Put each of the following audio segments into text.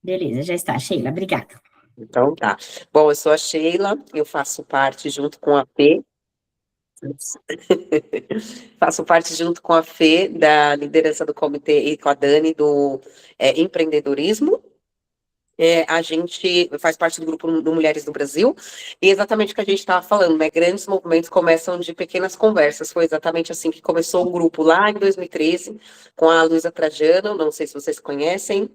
Beleza, já está, Sheila, obrigada. Então tá. Bom, eu sou a Sheila, eu faço parte junto com a Fê, faço parte junto com a Fê da liderança do comitê e com a Dani do empreendedorismo. A gente faz parte do grupo do Mulheres do Brasil, e exatamente o que a gente estava falando, né? Grandes movimentos começam de pequenas conversas. Foi exatamente assim que começou o grupo lá em 2013, com a Luísa Trajano, não sei se vocês conhecem.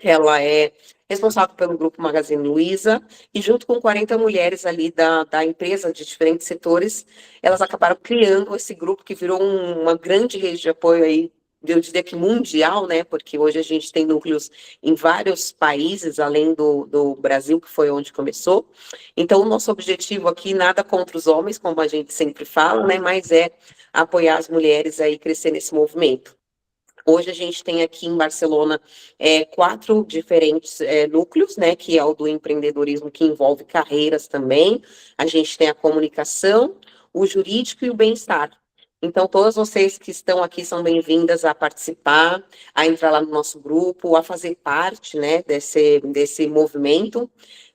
Ela é responsável pelo grupo Magazine Luiza, e junto com 40 mulheres ali da empresa de diferentes setores, elas acabaram criando esse grupo que virou uma grande rede de apoio aí, eu diria que mundial, né? Porque hoje a gente tem núcleos em vários países, além do Brasil, que foi onde começou. Então, o nosso objetivo aqui, nada contra os homens, como a gente sempre fala, né? Mas é apoiar as mulheres aí crescer nesse movimento. Hoje a gente tem aqui em Barcelona quatro diferentes núcleos, né? Que é o do empreendedorismo, que envolve carreiras também. A gente tem a comunicação, o jurídico e o bem-estar. Então, todas vocês que estão aqui são bem-vindas a participar, a entrar lá no nosso grupo, a fazer parte, né, desse movimento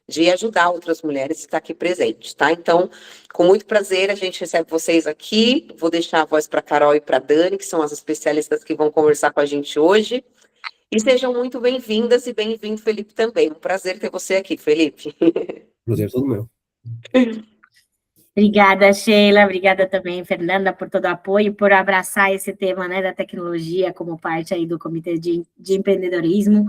de ajudar outras mulheres e estar aqui presente, tá? Então, com muito prazer, a gente recebe vocês aqui. Vou deixar a voz para a Carol e para a Dani, que são as especialistas que vão conversar com a gente hoje. E sejam muito bem-vindas e bem-vindo, Felipe, também. Um prazer ter você aqui, Felipe. Prazer é todo meu. Obrigada, Sheila, obrigada também, Fernanda, por todo o apoio, por abraçar esse tema, né, da tecnologia como parte aí do Comitê de Empreendedorismo.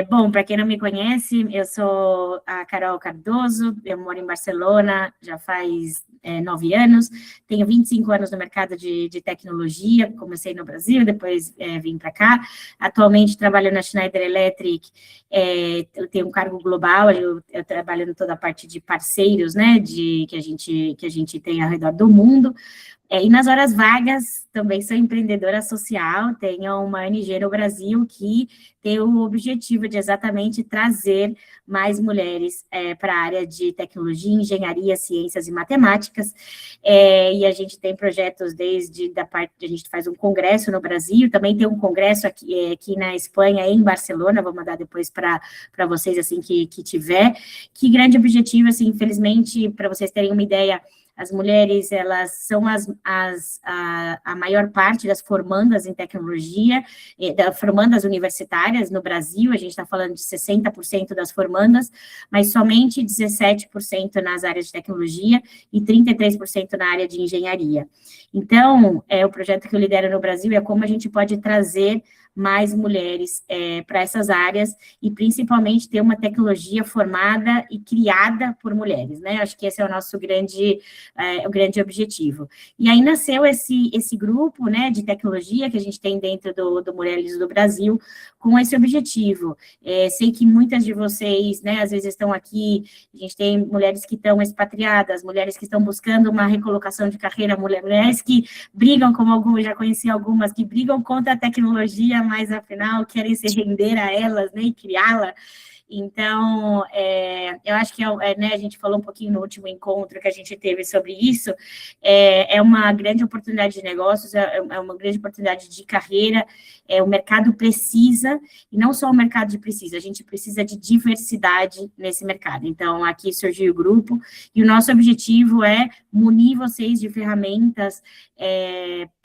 Bom, para quem não me conhece, eu sou a Carol Cardoso, eu moro em Barcelona já faz 9 anos, tenho 25 anos no mercado de tecnologia, comecei no Brasil, depois vim para cá. Atualmente trabalho na Schneider Electric, eu tenho um cargo global, eu trabalho em toda a parte de parceiros, né, que a gente tem ao redor do mundo. E nas horas vagas, também sou empreendedora social, tenho uma ONG no Brasil que tem o objetivo de exatamente trazer mais mulheres para a área de tecnologia, engenharia, ciências e matemáticas, e a gente tem projetos desde da parte, a gente faz um congresso no Brasil, também tem um congresso aqui na Espanha, em Barcelona, vou mandar depois para vocês, assim, que tiver, que grande objetivo, assim, infelizmente, para vocês terem uma ideia, as mulheres, elas são a maior parte das formandas em tecnologia, formandas universitárias no Brasil, a gente está falando de 60% das formandas, mas somente 17% nas áreas de tecnologia e 33% na área de engenharia. Então, o projeto que eu lidero no Brasil é como a gente pode trazer mais mulheres para essas áreas e principalmente ter uma tecnologia formada e criada por mulheres, né? Acho que esse é o nosso grande objetivo. E aí nasceu esse grupo, né, de tecnologia que a gente tem dentro do Mulheres do Brasil com esse objetivo. Sei que muitas de vocês, né, às vezes estão aqui, a gente tem mulheres que estão expatriadas, mulheres que estão buscando uma recolocação de carreira, mulheres que brigam, como algumas, já conheci algumas, que brigam contra a tecnologia, mas afinal querem se render a elas, né, e criá-la. Então, eu acho que, né, a gente falou um pouquinho no último encontro que a gente teve sobre isso, é uma grande oportunidade de negócios, é uma grande oportunidade de carreira, o mercado precisa, e não só o mercado precisa, a gente precisa de diversidade nesse mercado. Então, aqui surgiu o grupo, e o nosso objetivo é munir vocês de ferramentas,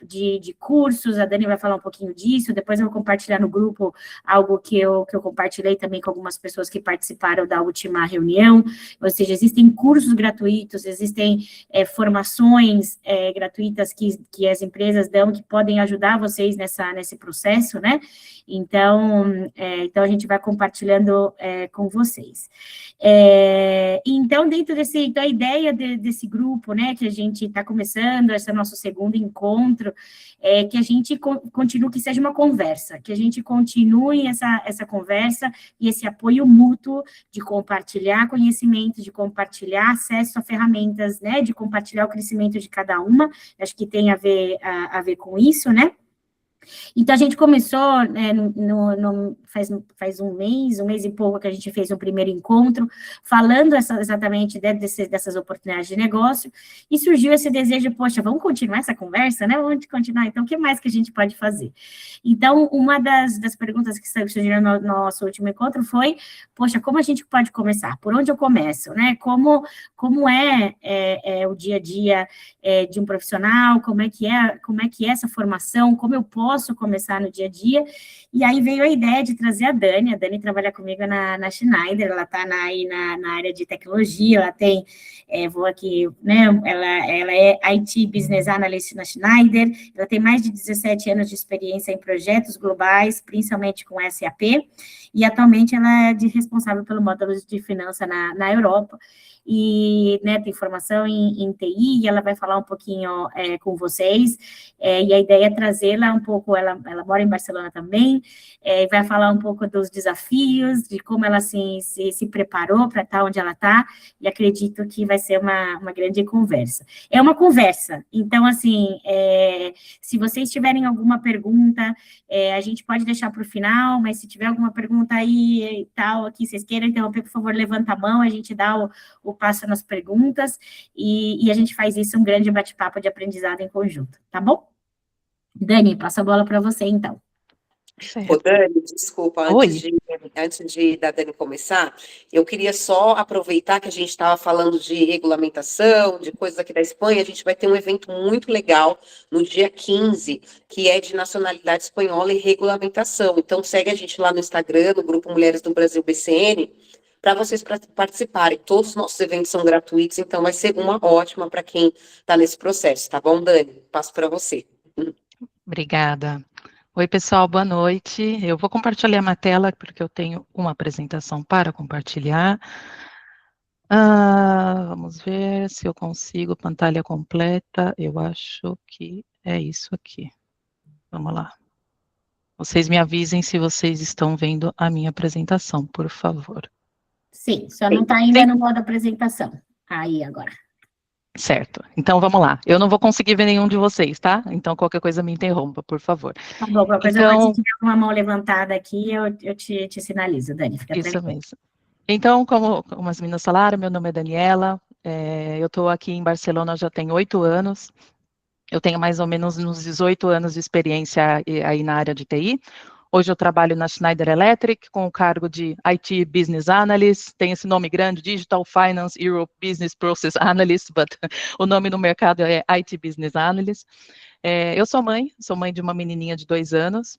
de cursos, a Dani vai falar um pouquinho disso, depois eu vou compartilhar no grupo algo que eu compartilhei também com algumas pessoas que participaram da última reunião, ou seja, existem cursos gratuitos, existem formações gratuitas que as empresas dão, que podem ajudar vocês nesse processo, né? Então, a gente vai compartilhando com vocês. Então, dentro a ideia desse grupo, né, que a gente está começando, esse é o nosso segundo encontro, que a gente continue, que seja uma conversa, que a gente continue essa conversa e esse apoio mútuo de compartilhar conhecimento, de compartilhar acesso a ferramentas, né, de compartilhar o crescimento de cada uma, acho que tem a ver com isso, né? Então, a gente começou, né, faz um mês e pouco que a gente fez o primeiro encontro, falando exatamente dessas oportunidades de negócio, e surgiu esse desejo, poxa, vamos continuar essa conversa, né? Vamos continuar, então, o que mais que a gente pode fazer? Então, uma das perguntas que surgiram no nosso último encontro foi, poxa, como a gente pode começar? Por onde eu começo, né? Como é o dia a dia de um profissional, como é que é essa formação, como eu posso começar no dia a dia, e aí veio a ideia de trazer a Dani trabalha comigo na Schneider, ela está na área de tecnologia, ela tem, vou aqui, né, ela é IT Business Analyst na Schneider, ela tem mais de 17 anos de experiência em projetos globais, principalmente com SAP, e atualmente ela é responsável pelo módulo de finança na Europa, e, né, tem formação em TI, e ela vai falar um pouquinho com vocês, e a ideia é trazê-la um pouco, ela mora em Barcelona também, vai falar um pouco dos desafios, de como ela se preparou para estar onde ela está, e acredito que vai ser uma grande conversa. É uma conversa, então, assim, se vocês tiverem alguma pergunta, a gente pode deixar para o final, mas se tiver alguma pergunta aí e tal, aqui, vocês queiram interromper, por favor, levanta a mão, a gente dá o passo nas perguntas, e a gente faz isso um grande bate-papo de aprendizado em conjunto, tá bom? Dani, passa a bola para você, então. Ô, Dani, desculpa, Oi. antes da Dani começar, eu queria só aproveitar que a gente estava falando de regulamentação, de coisas aqui da Espanha, a gente vai ter um evento muito legal no dia 15, que é de nacionalidade espanhola e regulamentação. Então, segue a gente lá no Instagram, no Grupo Mulheres do Brasil BCN, para vocês participarem. Todos os nossos eventos são gratuitos, então vai ser uma ótima para quem está nesse processo, tá bom, Dani? Passo para você. Obrigada. Oi, pessoal, boa noite. Eu vou compartilhar minha tela, porque eu tenho uma apresentação para compartilhar. Vamos ver se eu consigo pantalla completa. Eu acho que é isso aqui. Vamos lá. Vocês me avisem se vocês estão vendo a minha apresentação, por favor. Sim, só não está ainda no modo apresentação. Aí, agora. Certo. Então, vamos lá. Eu não vou conseguir ver nenhum de vocês, tá? Então, qualquer coisa me interrompa, por favor. Tá bom, qualquer coisa, Então, se tiver uma mão levantada aqui, eu te sinalizo, Dani, fica isso tranquila. mesmo. Então, como as meninas falaram, meu nome é Daniela, eu estou aqui em Barcelona já tem 8 anos, eu tenho mais ou menos uns 18 anos de experiência aí na área de TI. Hoje eu trabalho na Schneider Electric com o cargo de IT Business Analyst, tem esse nome grande, Digital Finance Europe Business Process Analyst, but o nome no mercado é IT Business Analyst. Eu sou mãe de uma menininha de 2 anos,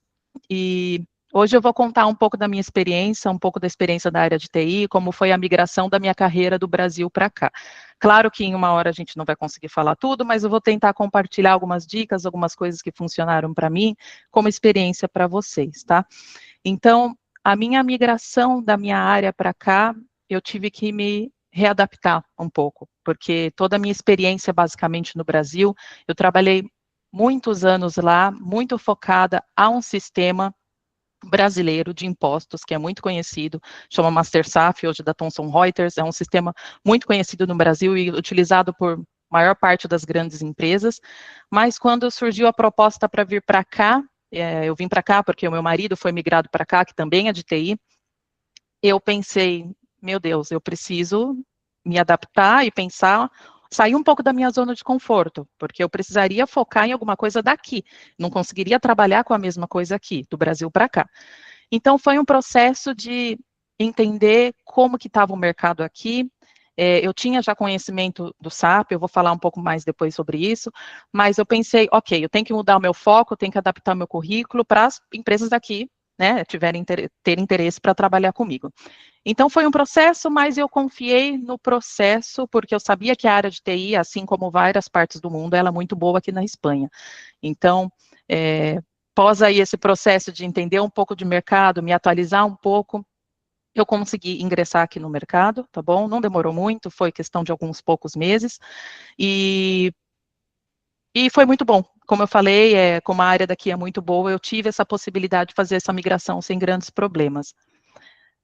e hoje eu vou contar um pouco da minha experiência, um pouco da experiência da área de TI, como foi a migração da minha carreira do Brasil para cá. Claro que em uma hora a gente não vai conseguir falar tudo, mas eu vou tentar compartilhar algumas dicas, algumas coisas que funcionaram para mim, como experiência para vocês, tá? Então, a minha migração da minha área para cá, eu tive que me readaptar um pouco, porque toda a minha experiência, basicamente, no Brasil, eu trabalhei muitos anos lá, muito focada a um sistema brasileiro de impostos, que é muito conhecido, chama MasterSAF, hoje da Thomson Reuters, é um sistema muito conhecido no Brasil e utilizado por maior parte das grandes empresas, mas quando surgiu a proposta para vir para cá, eu vim para cá porque o meu marido foi migrado para cá, que também é de TI, eu pensei, meu Deus, eu preciso me adaptar e pensar, sair um pouco da minha zona de conforto, porque eu precisaria focar em alguma coisa daqui, não conseguiria trabalhar com a mesma coisa aqui, do Brasil para cá. Então, foi um processo de entender como que estava o mercado aqui. Eu tinha já conhecimento do SAP, eu vou falar um pouco mais depois sobre isso, mas eu pensei, ok, eu tenho que mudar o meu foco, eu tenho que adaptar o meu currículo para as empresas daqui, né, ter interesse para trabalhar comigo. Então, foi um processo, mas eu confiei no processo, porque eu sabia que a área de TI, assim como várias partes do mundo, ela é muito boa aqui na Espanha. Então, após aí esse processo de entender um pouco de mercado, me atualizar um pouco, eu consegui ingressar aqui no mercado, tá bom? Não demorou muito, foi questão de alguns poucos meses, e foi muito bom. Como eu falei, como a área daqui é muito boa, eu tive essa possibilidade de fazer essa migração sem grandes problemas.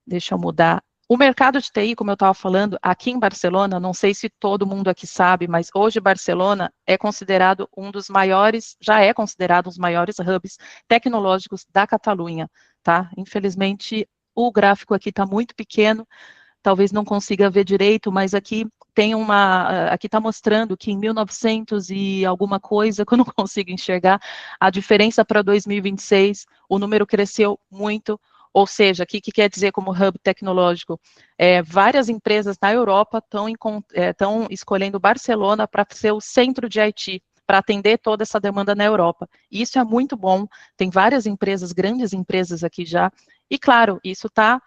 Deixa eu mudar O mercado de TI, como eu estava falando, aqui em Barcelona, não sei se todo mundo aqui sabe, mas hoje Barcelona é considerado um dos maiores, já é considerado um dos maiores hubs tecnológicos da Catalunha, tá? Infelizmente, o gráfico aqui está muito pequeno, talvez não consiga ver direito, mas aqui tem aqui está mostrando que em 1900 e alguma coisa, que eu não consigo enxergar, a diferença para 2026, o número cresceu muito. Ou seja, o que quer dizer como hub tecnológico? Várias empresas na Europa estão escolhendo Barcelona para ser o centro de IT, para atender toda essa demanda na Europa. E isso é muito bom, tem várias empresas, grandes empresas aqui já, e claro, isso está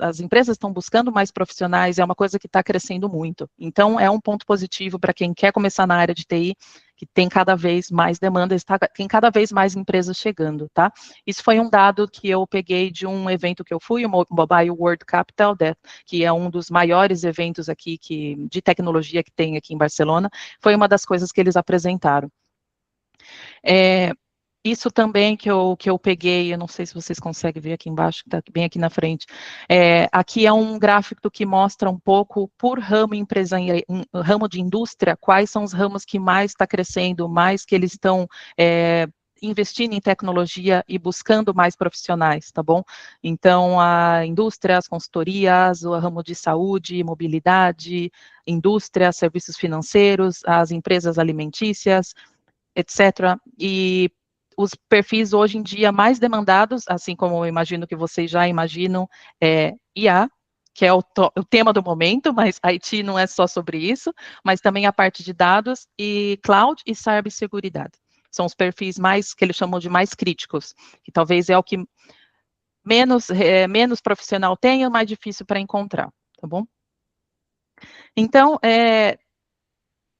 as empresas estão buscando mais profissionais, é uma coisa que está crescendo muito. Então, é um ponto positivo para quem quer começar na área de TI, que tem cada vez mais demanda, tem cada vez mais empresas chegando, tá? Isso foi um dado que eu peguei de um evento que eu fui, o Mobile World Capital, que é um dos maiores eventos aqui de tecnologia que tem aqui em Barcelona, foi uma das coisas que eles apresentaram. Isso também que eu peguei, eu não sei se vocês conseguem ver aqui embaixo, está bem aqui na frente. Aqui é um gráfico que mostra um pouco por ramo ramo de indústria, quais são os ramos que mais está crescendo, mais que eles estão investindo em tecnologia e buscando mais profissionais, tá bom? Então, a indústria, as consultorias, o ramo de saúde, mobilidade, indústria, serviços financeiros, as empresas alimentícias, etc. E os perfis hoje em dia mais demandados, assim como eu imagino que vocês já imaginam, é IA, que é o tema do momento, mas IT não é só sobre isso, mas também a parte de dados e cloud e ciberseguridade. São os perfis mais, que eles chamam de mais críticos, que talvez é o que menos profissional tem e mais difícil para encontrar, tá bom? Então,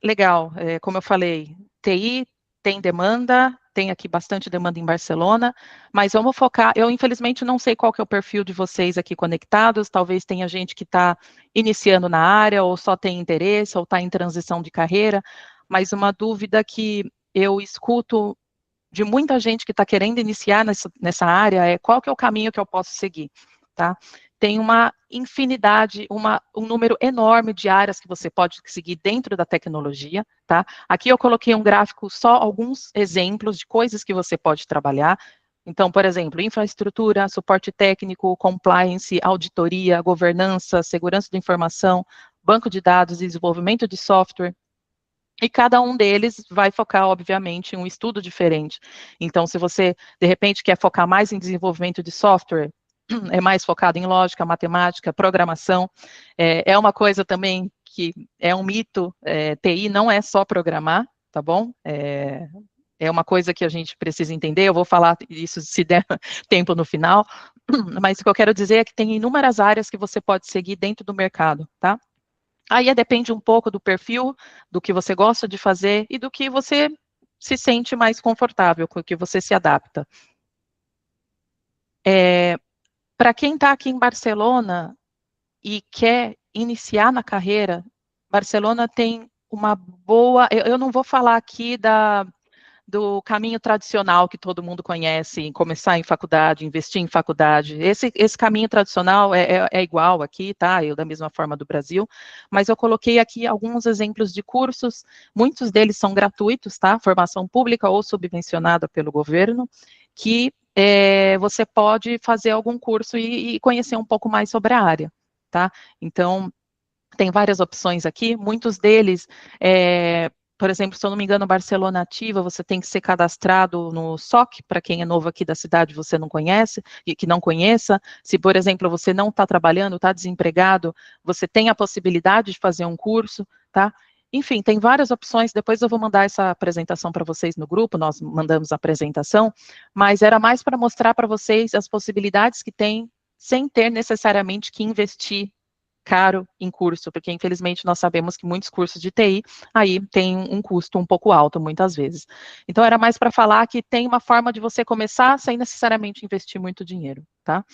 legal, como eu falei, TI tem demanda, tem aqui bastante demanda em Barcelona, mas vamos focar, eu infelizmente não sei qual que é o perfil de vocês aqui conectados, talvez tenha gente que está iniciando na área, ou só tem interesse, ou está em transição de carreira, mas uma dúvida que eu escuto de muita gente que está querendo iniciar nessa área é qual que é o caminho que eu posso seguir, tá? Tem uma infinidade, um número enorme de áreas que você pode seguir dentro da tecnologia, tá? Aqui eu coloquei um gráfico, só alguns exemplos de coisas que você pode trabalhar. Então, por exemplo, infraestrutura, suporte técnico, compliance, auditoria, governança, segurança da informação, banco de dados, desenvolvimento de software. E cada um deles vai focar, obviamente, em um estudo diferente. Então, se você, de repente, quer focar mais em desenvolvimento de software, é mais focado em lógica, matemática, programação. É uma coisa também que é um mito, TI não é só programar, tá bom? É uma coisa que a gente precisa entender, eu vou falar isso se der tempo no final, mas o que eu quero dizer é que tem inúmeras áreas que você pode seguir dentro do mercado, tá? Aí depende um pouco do perfil, do que você gosta de fazer e do que você se sente mais confortável, com o que você se adapta. Para quem está aqui em Barcelona e quer iniciar na carreira, Barcelona tem uma boa... Eu não vou falar aqui do caminho tradicional que todo mundo conhece, começar em faculdade, investir em faculdade. Esse caminho tradicional é igual aqui, tá? Da mesma forma do Brasil, mas eu coloquei aqui alguns exemplos de cursos, muitos deles são gratuitos, tá? Formação pública ou subvencionada pelo governo, que você pode fazer algum curso e conhecer um pouco mais sobre a área, tá? Então, tem várias opções aqui, muitos deles, por exemplo, se eu não me engano, Barcelona Ativa, você tem que ser cadastrado no SOC, para quem é novo aqui da cidade, você não conhece, e que não conheça. Se, por exemplo, você não está trabalhando, está desempregado, você tem a possibilidade de fazer um curso, tá? Enfim, tem várias opções, depois eu vou mandar essa apresentação para vocês no grupo, nós mandamos a apresentação, mas era mais para mostrar para vocês as possibilidades que tem, sem ter necessariamente que investir caro em curso, porque infelizmente nós sabemos que muitos cursos de TI aí tem um custo um pouco alto, muitas vezes. Então, era mais para falar que tem uma forma de você começar sem necessariamente investir muito dinheiro, tá?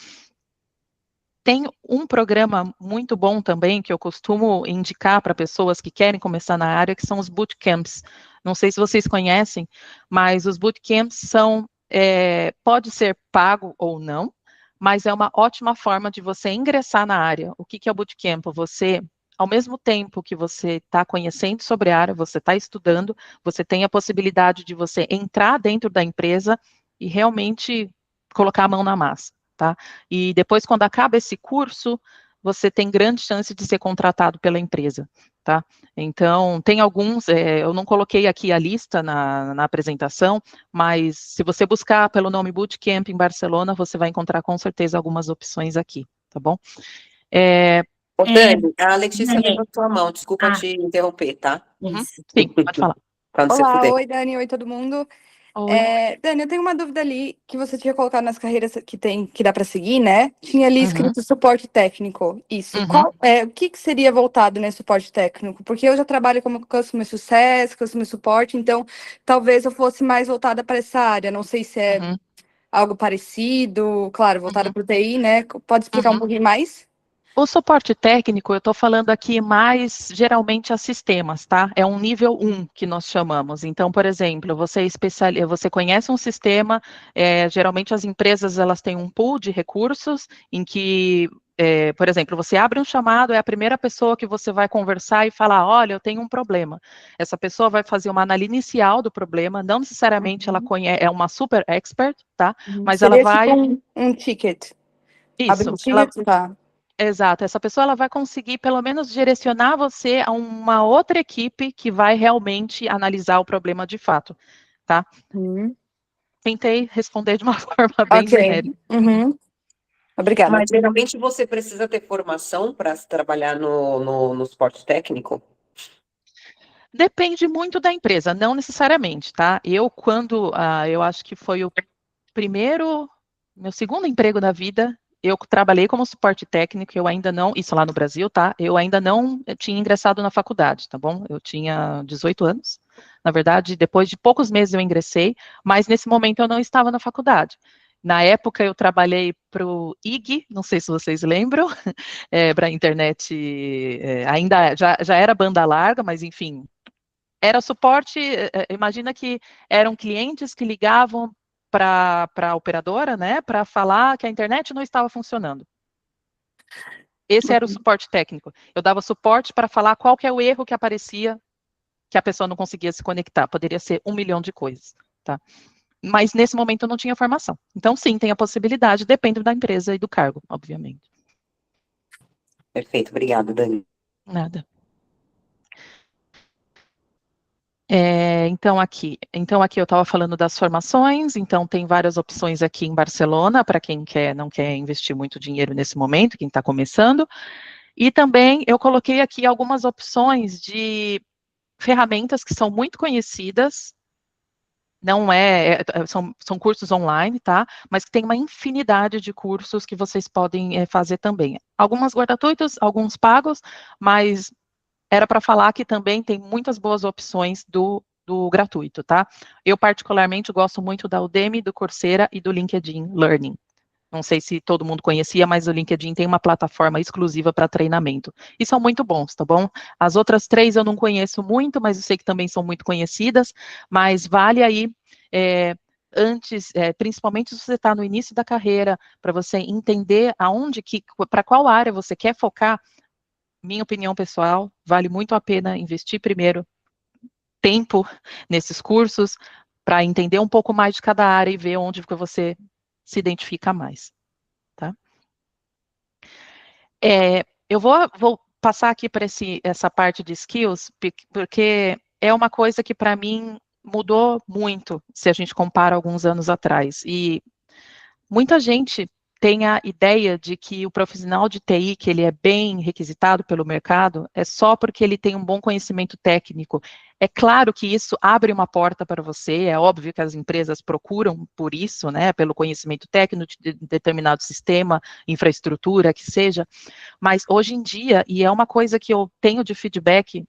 Tem um programa muito bom também, que eu costumo indicar para pessoas que querem começar na área, que são os bootcamps. Não sei se vocês conhecem, mas os bootcamps pode ser pago ou não, mas é uma ótima forma de você ingressar na área. O que é o bootcamp? Você, ao mesmo tempo que você está conhecendo sobre a área, você está estudando, você tem a possibilidade de você entrar dentro da empresa e realmente colocar a mão na massa, tá? E depois, quando acaba esse curso, você tem grande chance de ser contratado pela empresa, tá? Então, tem alguns, eu não coloquei aqui a lista na apresentação, mas se você buscar pelo nome Bootcamp em Barcelona, você vai encontrar com certeza algumas opções aqui, tá bom? Ô, Dani, a Letícia Dani, levantou a mão, desculpa te interromper, tá? isso. Sim, pode falar. Quando você Olá, puder. oi Dani, oi todo mundo. Oi. Dani, eu tenho uma dúvida ali que você tinha colocado nas carreiras que dá para seguir, né? Tinha ali escrito suporte técnico. Isso. O que seria voltado nesse suporte técnico? Porque eu já trabalho como Customer Success, Customer Support, então talvez eu fosse mais voltada para essa área. Não sei se é algo parecido, claro, voltada para o TI, né? Pode explicar um pouquinho mais? O suporte técnico, eu estou falando aqui mais geralmente a sistemas, tá? É um nível 1 que nós chamamos. Então, por exemplo, você conhece um sistema, geralmente as empresas elas têm um pool de recursos em que, por exemplo, você abre um chamado, é a primeira pessoa que você vai conversar e falar, olha, eu tenho um problema. Essa pessoa vai fazer uma análise inicial do problema, não necessariamente ela é uma super expert, tá? Mas Seria ela vai... tipo um ticket. Abre um Isso, ticket, tá. exato, essa pessoa ela vai conseguir pelo menos direcionar você a uma outra equipe que vai realmente analisar o problema de fato, tá? Tentei responder de uma forma bem genérica. Obrigada. Mas geralmente você precisa ter formação para trabalhar no suporte técnico? Depende muito da empresa, não necessariamente, tá? Eu acho que foi o meu segundo emprego na vida, eu trabalhei como suporte técnico, eu ainda não, isso lá no Brasil, tá? Eu ainda não tinha ingressado na faculdade, tá bom? Eu tinha 18 anos, na verdade, depois de poucos meses eu ingressei, mas nesse momento eu não estava na faculdade. Na época eu trabalhei para o IG, não sei se vocês lembram, para a internet, ainda já era banda larga, mas enfim, era suporte, imagina que eram clientes que ligavam para a operadora, né, para falar que a internet não estava funcionando. Esse era o suporte técnico. Eu dava suporte para falar qual que é o erro que aparecia, que a pessoa não conseguia se conectar. Poderia ser 1 milhão de coisas, tá? Mas nesse momento eu não tinha formação. Então, sim, tem a possibilidade, depende da empresa e do cargo, obviamente. Perfeito, obrigada, Dani. Nada. Então aqui eu estava falando das formações, então tem várias opções aqui em Barcelona, para quem não quer investir muito dinheiro nesse momento, quem está começando, e também eu coloquei aqui algumas opções de ferramentas que são muito conhecidas, não são cursos online, tá? Mas que tem uma infinidade de cursos que vocês podem fazer também. Algumas gratuitos, alguns pagos, mas era para falar que também tem muitas boas opções do gratuito, tá? Eu, particularmente, gosto muito da Udemy, do Coursera e do LinkedIn Learning. Não sei se todo mundo conhecia, mas o LinkedIn tem uma plataforma exclusiva para treinamento. E são muito bons, tá bom? As outras 3 eu não conheço muito, mas eu sei que também são muito conhecidas, mas vale aí, antes, principalmente se você está no início da carreira, para você entender para qual área você quer focar. Minha opinião pessoal, vale muito a pena investir primeiro tempo nesses cursos para entender um pouco mais de cada área e ver onde que você se identifica mais, tá? Eu vou passar aqui para essa parte de skills, porque é uma coisa que para mim mudou muito, se a gente compara alguns anos atrás, e muita gente tem a ideia de que o profissional de TI, que ele é bem requisitado pelo mercado, é só porque ele tem um bom conhecimento técnico. É claro que isso abre uma porta para você, é óbvio que as empresas procuram por isso, né, pelo conhecimento técnico de determinado sistema, infraestrutura, que seja, mas hoje em dia, e é uma coisa que eu tenho de feedback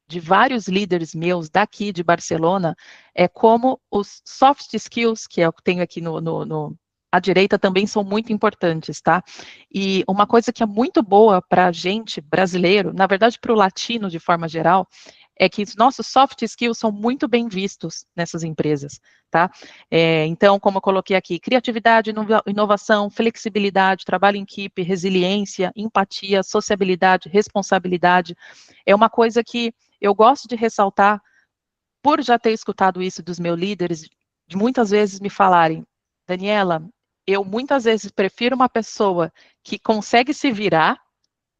de vários líderes meus daqui de Barcelona, é como os soft skills, que eu tenho aqui à direita, também são muito importantes, tá? E uma coisa que é muito boa para a gente, brasileiro, na verdade para o latino de forma geral, é que os nossos soft skills são muito bem vistos nessas empresas, tá? Então, como eu coloquei aqui, criatividade, inovação, flexibilidade, trabalho em equipe, resiliência, empatia, sociabilidade, responsabilidade, é uma coisa que eu gosto de ressaltar, por já ter escutado isso dos meus líderes, de muitas vezes me falarem, Daniela, eu muitas vezes prefiro uma pessoa que consegue se virar,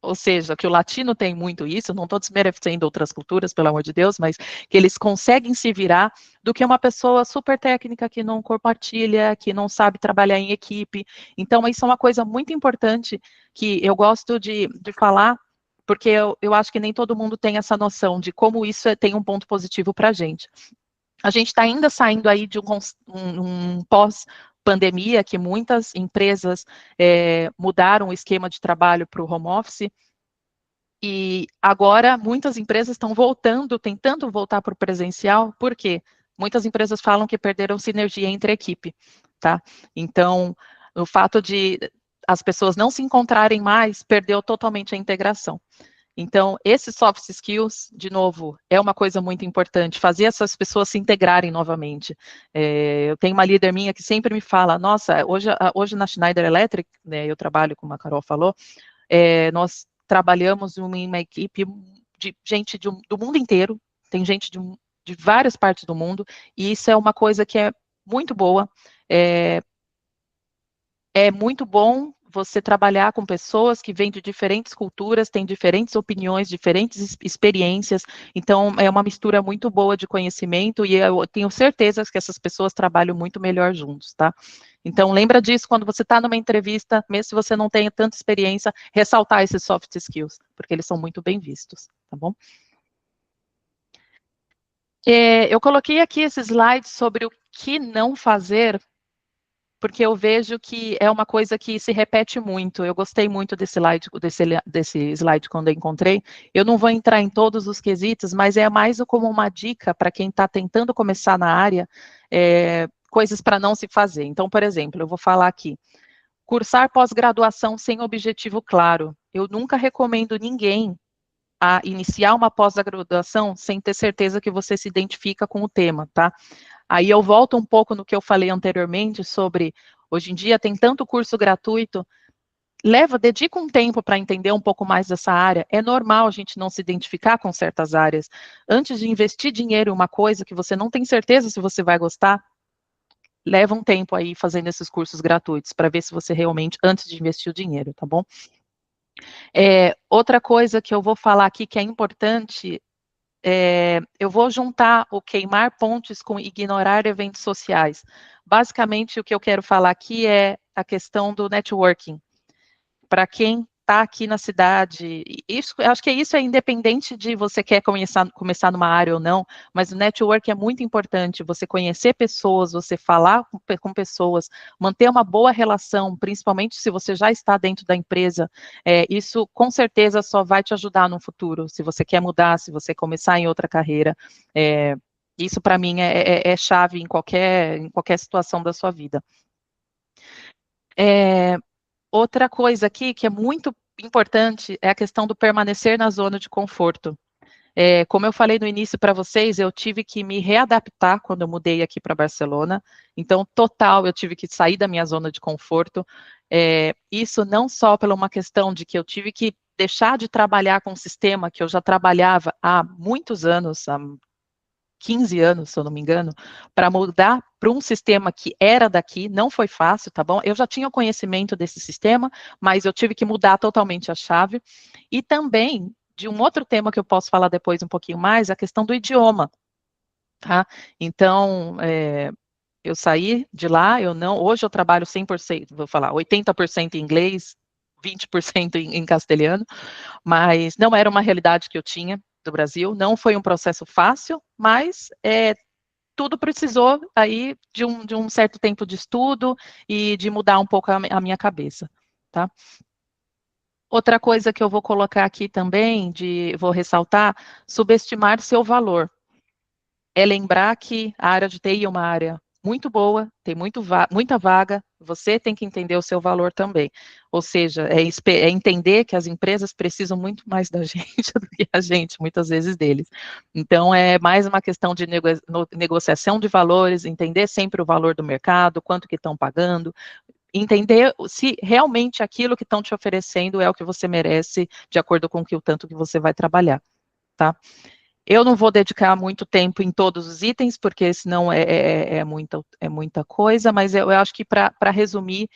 ou seja, que o latino tem muito isso, não estou desmerecendo outras culturas, pelo amor de Deus, mas que eles conseguem se virar, do que uma pessoa super técnica que não compartilha, que não sabe trabalhar em equipe. Então, isso é uma coisa muito importante que eu gosto de falar, porque eu acho que nem todo mundo tem essa noção de como isso tem um ponto positivo para a gente. A gente está ainda saindo aí de um pós-pandemia, que muitas empresas mudaram o esquema de trabalho para o home office, e agora muitas empresas estão tentando voltar para o presencial, por quê? Muitas empresas falam que perderam sinergia entre a equipe, tá? Então, o fato de as pessoas não se encontrarem mais, perdeu totalmente a integração. Então, esses soft skills, de novo, é uma coisa muito importante, fazer essas pessoas se integrarem novamente. Eu tenho uma líder minha que sempre me fala, nossa, hoje na Schneider Electric, né, eu trabalho, como a Carol falou, nós trabalhamos em uma equipe de gente do mundo inteiro, tem gente de várias partes do mundo, e isso é uma coisa que é muito boa, é muito bom você trabalhar com pessoas que vêm de diferentes culturas, têm diferentes opiniões, diferentes experiências, então é uma mistura muito boa de conhecimento e eu tenho certeza que essas pessoas trabalham muito melhor juntos, tá? Então lembra disso quando você está numa entrevista, mesmo se você não tenha tanta experiência, ressaltar esses soft skills, porque eles são muito bem vistos, tá bom? Eu coloquei aqui esse slide sobre o que não fazer, porque eu vejo que é uma coisa que se repete muito. Eu gostei muito desse slide quando eu encontrei. Eu não vou entrar em todos os quesitos, mas é mais como uma dica para quem está tentando começar na área, coisas para não se fazer. Então, por exemplo, eu vou falar aqui, cursar pós-graduação sem objetivo claro. Eu nunca recomendo ninguém a iniciar uma pós-graduação sem ter certeza que você se identifica com o tema, tá? Aí eu volto um pouco no que eu falei anteriormente sobre, hoje em dia tem tanto curso gratuito, dedica um tempo para entender um pouco mais dessa área, é normal a gente não se identificar com certas áreas. Antes de investir dinheiro em uma coisa que você não tem certeza se você vai gostar, leva um tempo aí fazendo esses cursos gratuitos, para ver se você realmente, antes de investir o dinheiro, tá bom? Outra coisa que eu vou falar aqui que é importante, eu vou juntar o queimar pontes com ignorar eventos sociais. Basicamente, o que eu quero falar aqui é a questão do networking. Para quem está aqui na cidade, acho que isso é independente de você quer começar numa área ou não, mas o network é muito importante, você conhecer pessoas, você falar com pessoas, manter uma boa relação, principalmente se você já está dentro da empresa, isso com certeza só vai te ajudar no futuro, se você quer mudar, se você começar em outra carreira, isso para mim é chave em qualquer situação da sua vida. Outra coisa aqui que é muito importante é a questão do permanecer na zona de conforto. Como eu falei no início para vocês, eu tive que me readaptar quando eu mudei aqui para Barcelona. Então, total, eu tive que sair da minha zona de conforto. Isso não só pela uma questão de que eu tive que deixar de trabalhar com um sistema que eu já trabalhava há muitos anos, há 15 anos, se eu não me engano, para mudar para um sistema que era daqui, não foi fácil, tá bom? Eu já tinha conhecimento desse sistema, mas eu tive que mudar totalmente a chave. E também, de um outro tema que eu posso falar depois um pouquinho mais, a questão do idioma, tá? Então, eu saí de lá, hoje eu trabalho 100%, vou falar, 80% em inglês, 20% em castelhano, mas não era uma realidade que eu tinha do Brasil, não foi um processo fácil, mas tudo precisou aí de um certo tempo de estudo e de mudar um pouco a minha cabeça, tá? Outra coisa que eu vou colocar aqui também, vou ressaltar, subestimar seu valor. É lembrar que a área de TI é uma área muito boa, tem muita vaga, você tem que entender o seu valor também. Ou seja, é entender que as empresas precisam muito mais da gente do que a gente, muitas vezes, deles. Então, é mais uma questão de negociação de valores, entender sempre o valor do mercado, quanto que estão pagando, entender se realmente aquilo que estão te oferecendo é o que você merece, de acordo com o tanto que você vai trabalhar, tá? Eu não vou dedicar muito tempo em todos os itens, porque senão é muita coisa, mas eu acho que para resumir,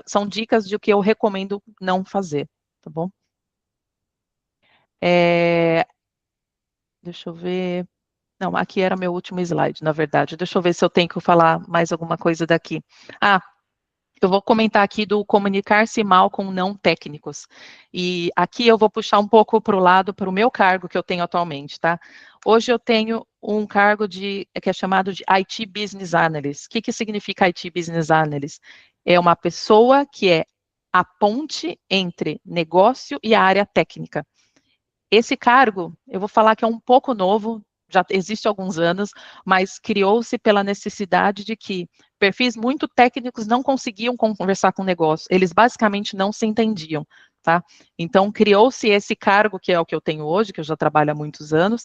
são dicas de o que eu recomendo não fazer, tá bom? Deixa eu ver. Não, aqui era meu último slide, na verdade. Deixa eu ver se eu tenho que falar mais alguma coisa daqui. Eu vou comentar aqui do comunicar-se mal com não técnicos. E aqui eu vou puxar um pouco para o lado, para o meu cargo que eu tenho atualmente, tá? Hoje eu tenho um cargo que é chamado de IT Business Analyst. O que significa IT Business Analyst? É uma pessoa que é a ponte entre negócio e a área técnica. Esse cargo, eu vou falar que é um pouco novo, já existe há alguns anos, mas criou-se pela necessidade de que perfis muito técnicos não conseguiam conversar com o negócio, eles basicamente não se entendiam, tá? Então, criou-se esse cargo, que é o que eu tenho hoje, que eu já trabalho há muitos anos,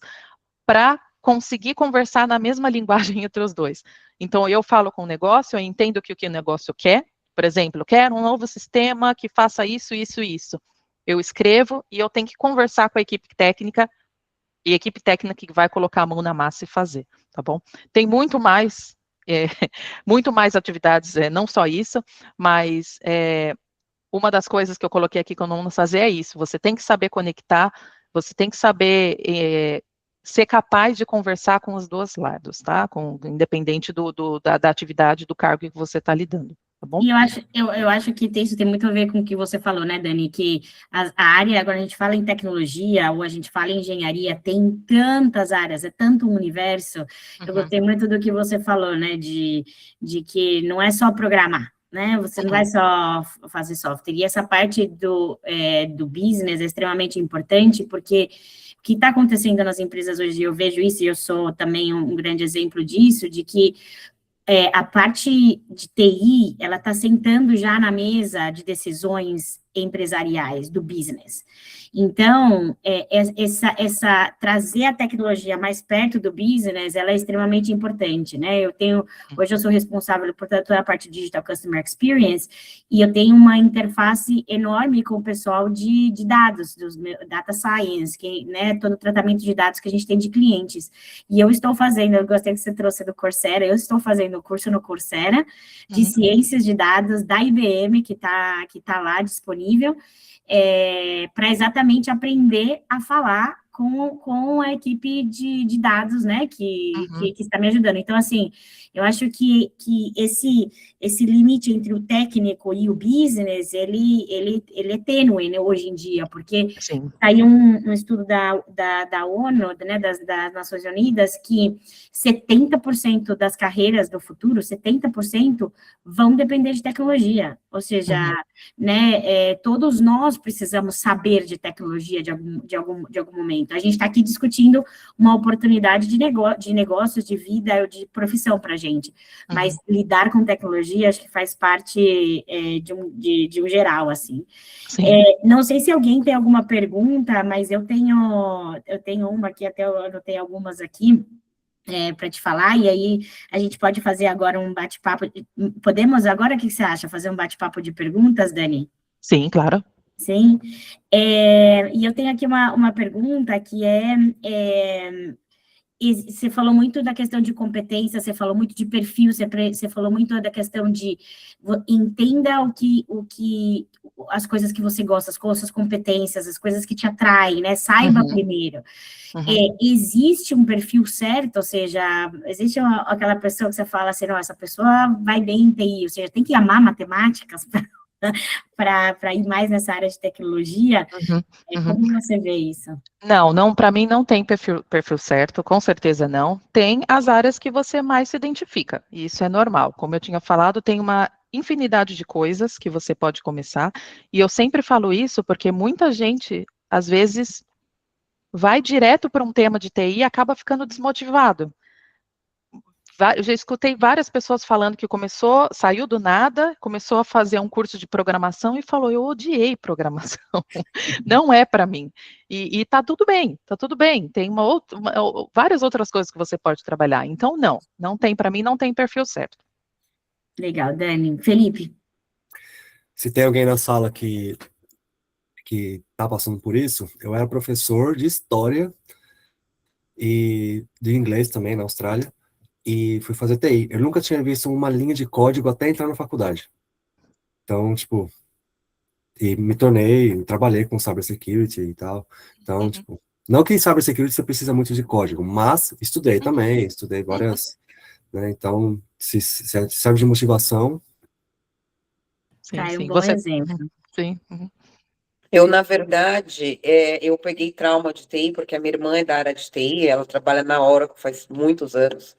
para conseguir conversar na mesma linguagem entre os dois. Então, eu falo com o negócio, eu entendo o que o negócio quer, por exemplo, quero um novo sistema que faça isso, isso, isso. Eu escrevo e eu tenho que conversar com a equipe técnica, e a equipe técnica que vai colocar a mão na massa e fazer, tá bom? Tem muito mais atividades, não só isso, mas uma das coisas que eu coloquei aqui que eu não vou fazer é isso, você tem que saber conectar, você tem que saber ser capaz de conversar com os dois lados, tá? Independente da atividade, do cargo que você está lidando. Tá bom? E eu acho que isso tem muito a ver com o que você falou, né, Dani? Que a área, agora a gente fala em tecnologia, ou a gente fala em engenharia, tem tantas áreas, é tanto um universo. Eu gostei muito do que você falou, né? De que não é só programar, né? Você não vai só fazer software. E essa parte do business é extremamente importante, porque o que está acontecendo nas empresas hoje, eu vejo isso, e eu sou também um grande exemplo disso, de que a parte de TI, ela está sentando já na mesa de decisões empresariais, do business. Então, trazer a tecnologia mais perto do business, ela é extremamente importante, né? Hoje eu sou responsável por toda a parte Digital Customer Experience, e eu tenho uma interface enorme com o pessoal de dados, dos Data Science, né, todo o tratamento de dados que a gente tem de clientes. E eu gostei que você trouxe do Coursera, eu estou fazendo o curso no Coursera, de ciências de dados da IBM, que tá lá disponível, para exatamente aprender a falar com a equipe de dados, né, que está me ajudando. Então, assim, eu acho que esse limite entre o técnico e o business, ele é tênue, né, hoje em dia, porque saiu um estudo da ONU, né, das Nações Unidas, que 70% das carreiras do futuro, 70% vão depender de tecnologia, ou seja, né, todos nós precisamos saber de tecnologia de algum momento. A gente está aqui discutindo uma oportunidade de negócios, de vida, de profissão para a gente, mas lidar com tecnologia, acho que faz parte de um geral, assim. Não sei se alguém tem alguma pergunta, mas eu tenho uma aqui, até eu anotei algumas aqui, para te falar, e aí a gente pode fazer agora um bate-papo. Podemos agora, o que você acha? Fazer um bate-papo de perguntas, Dani? Sim, claro. Sim. E eu tenho aqui uma pergunta que você falou muito da questão de competência, você falou muito de perfil, você falou muito da questão de entenda as coisas que você gosta, as suas competências, as coisas que te atraem, né? Saiba primeiro. Existe um perfil certo, ou seja, existe aquela pessoa que você fala assim, não, essa pessoa vai bem em TI, ou seja, tem que amar matemáticas para ir mais nessa área de tecnologia. Como você vê isso? Não, para mim não tem perfil certo, com certeza não. Tem as áreas que você mais se identifica, e isso é normal. Como eu tinha falado, tem uma infinidade de coisas que você pode começar, e eu sempre falo isso porque muita gente, às vezes, vai direto para um tema de TI e acaba ficando desmotivado. Eu já escutei várias pessoas falando que saiu do nada, começou a fazer um curso de programação e falou, eu odiei programação, não é para mim. E tá tudo bem, tem várias outras coisas que você pode trabalhar. Então, não tem para mim, não tem perfil certo. Legal, Dani. Felipe? Se tem alguém na sala que está passando por isso, eu era professor de história e de inglês também na Austrália, e fui fazer TI. Eu nunca tinha visto uma linha de código até entrar na faculdade. Então, tipo, e trabalhei com cybersecurity e tal. Então, tipo, não que em cybersecurity você precisa muito de código, mas estudei também, estudei várias, né? Então, se serve de motivação. Sim, Tá, é um sim. bom exemplo. Sim. Eu, na verdade, eu peguei trauma de TI, porque a minha irmã é da área de TI, ela trabalha na Oracle faz muitos anos.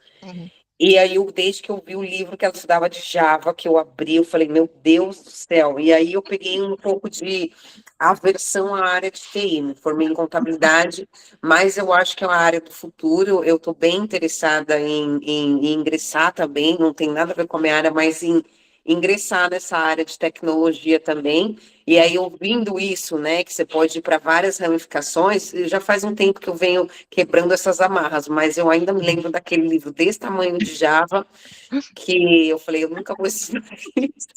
E aí, desde que eu vi o livro que ela estudava de Java, que eu abri, eu falei, meu Deus do céu. E aí eu peguei um pouco de aversão à área de TI, me formei em contabilidade, mas eu acho que é uma área do futuro. Eu estou bem interessada em ingressar também, não tem nada a ver com a minha área, mas em ingressar nessa área de tecnologia também. E aí, ouvindo isso, né, que você pode ir para várias ramificações, já faz um tempo que eu venho quebrando essas amarras, mas eu ainda me lembro daquele livro desse tamanho de Java, que eu falei, eu nunca vou estudar isso.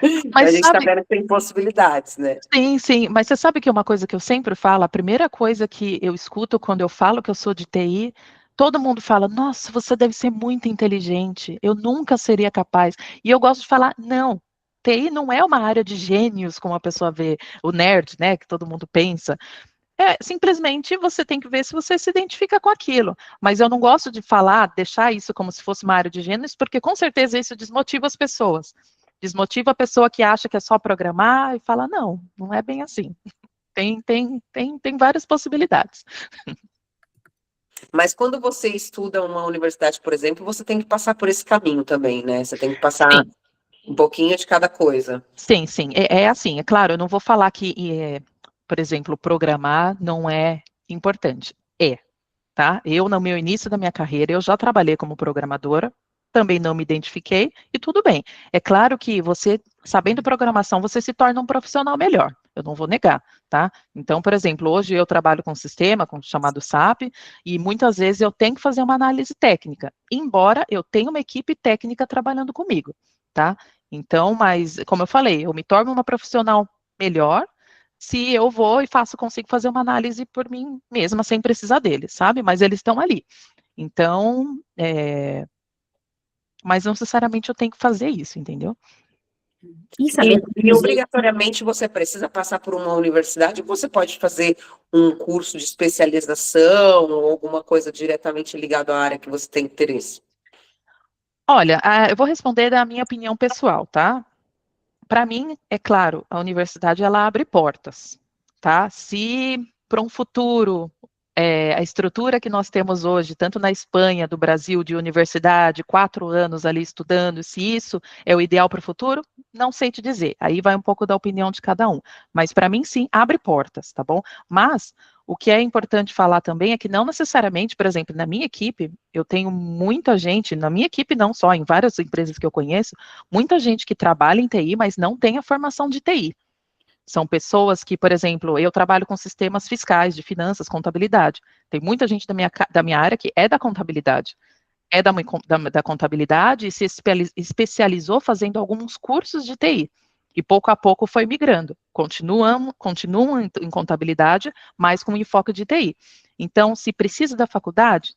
A Mas gente está sabe, vendo que tem possibilidades, né? sim, mas você sabe que é uma coisa que eu sempre falo, a primeira coisa que eu escuto quando eu falo que eu sou de TI, todo mundo fala, nossa, você deve ser muito inteligente, eu nunca seria capaz. E eu gosto de falar, não, TI não é uma área de gênios, como a pessoa vê, o nerd, né, que todo mundo pensa. Simplesmente você tem que ver se você se identifica com aquilo. Mas eu não gosto de falar, deixar isso como se fosse uma área de gêneros, porque com certeza isso desmotiva as pessoas. Desmotiva a pessoa que acha que é só programar e fala, não é bem assim. Tem várias possibilidades. Mas quando você estuda uma universidade, por exemplo, você tem que passar por esse caminho também, né? Você tem que passar Sim, um pouquinho de cada coisa. sim. É assim, é claro, eu não vou falar que, por exemplo, programar não é importante. Tá? Eu, no meu início da minha carreira, eu já trabalhei como programadora, também não me identifiquei, e tudo bem. É claro que você, sabendo programação, você se torna um profissional melhor, eu não vou negar, tá? Então, por exemplo, hoje eu trabalho com um sistema chamado SAP, e muitas vezes eu tenho que fazer uma análise técnica, embora eu tenha uma equipe técnica trabalhando comigo, tá? Então, mas, como eu falei, eu me torno uma profissional melhor, se eu vou e consigo fazer uma análise por mim mesma, sem precisar deles, sabe? Mas eles estão ali. Então, mas não necessariamente eu tenho que fazer isso, entendeu? E saber E conduzir. obrigatoriamente você precisa passar por uma universidade ou você pode fazer um curso de especialização ou alguma coisa diretamente ligada à área que você tem interesse? Olha, eu vou responder da minha opinião pessoal, tá? Para mim, é claro, a universidade ela abre portas, tá? Se para um futuro a estrutura que nós temos hoje, tanto na Espanha, do Brasil, de universidade, 4 anos ali estudando, se isso é o ideal para o futuro, não sei te dizer. Aí vai um pouco da opinião de cada um. Mas para mim, sim, abre portas, tá bom? Mas o que é importante falar também é que não necessariamente, por exemplo, na minha equipe, eu tenho muita gente, na minha equipe não só, em várias empresas que eu conheço, muita gente que trabalha em TI, mas não tem a formação de TI. São pessoas que, por exemplo, eu trabalho com sistemas fiscais, de finanças, contabilidade. Tem muita gente da minha área que é da contabilidade. É da contabilidade e se especializou fazendo alguns cursos de TI. E pouco a pouco foi migrando. Continuam em contabilidade, mas com enfoque de TI. Então, se precisa da faculdade,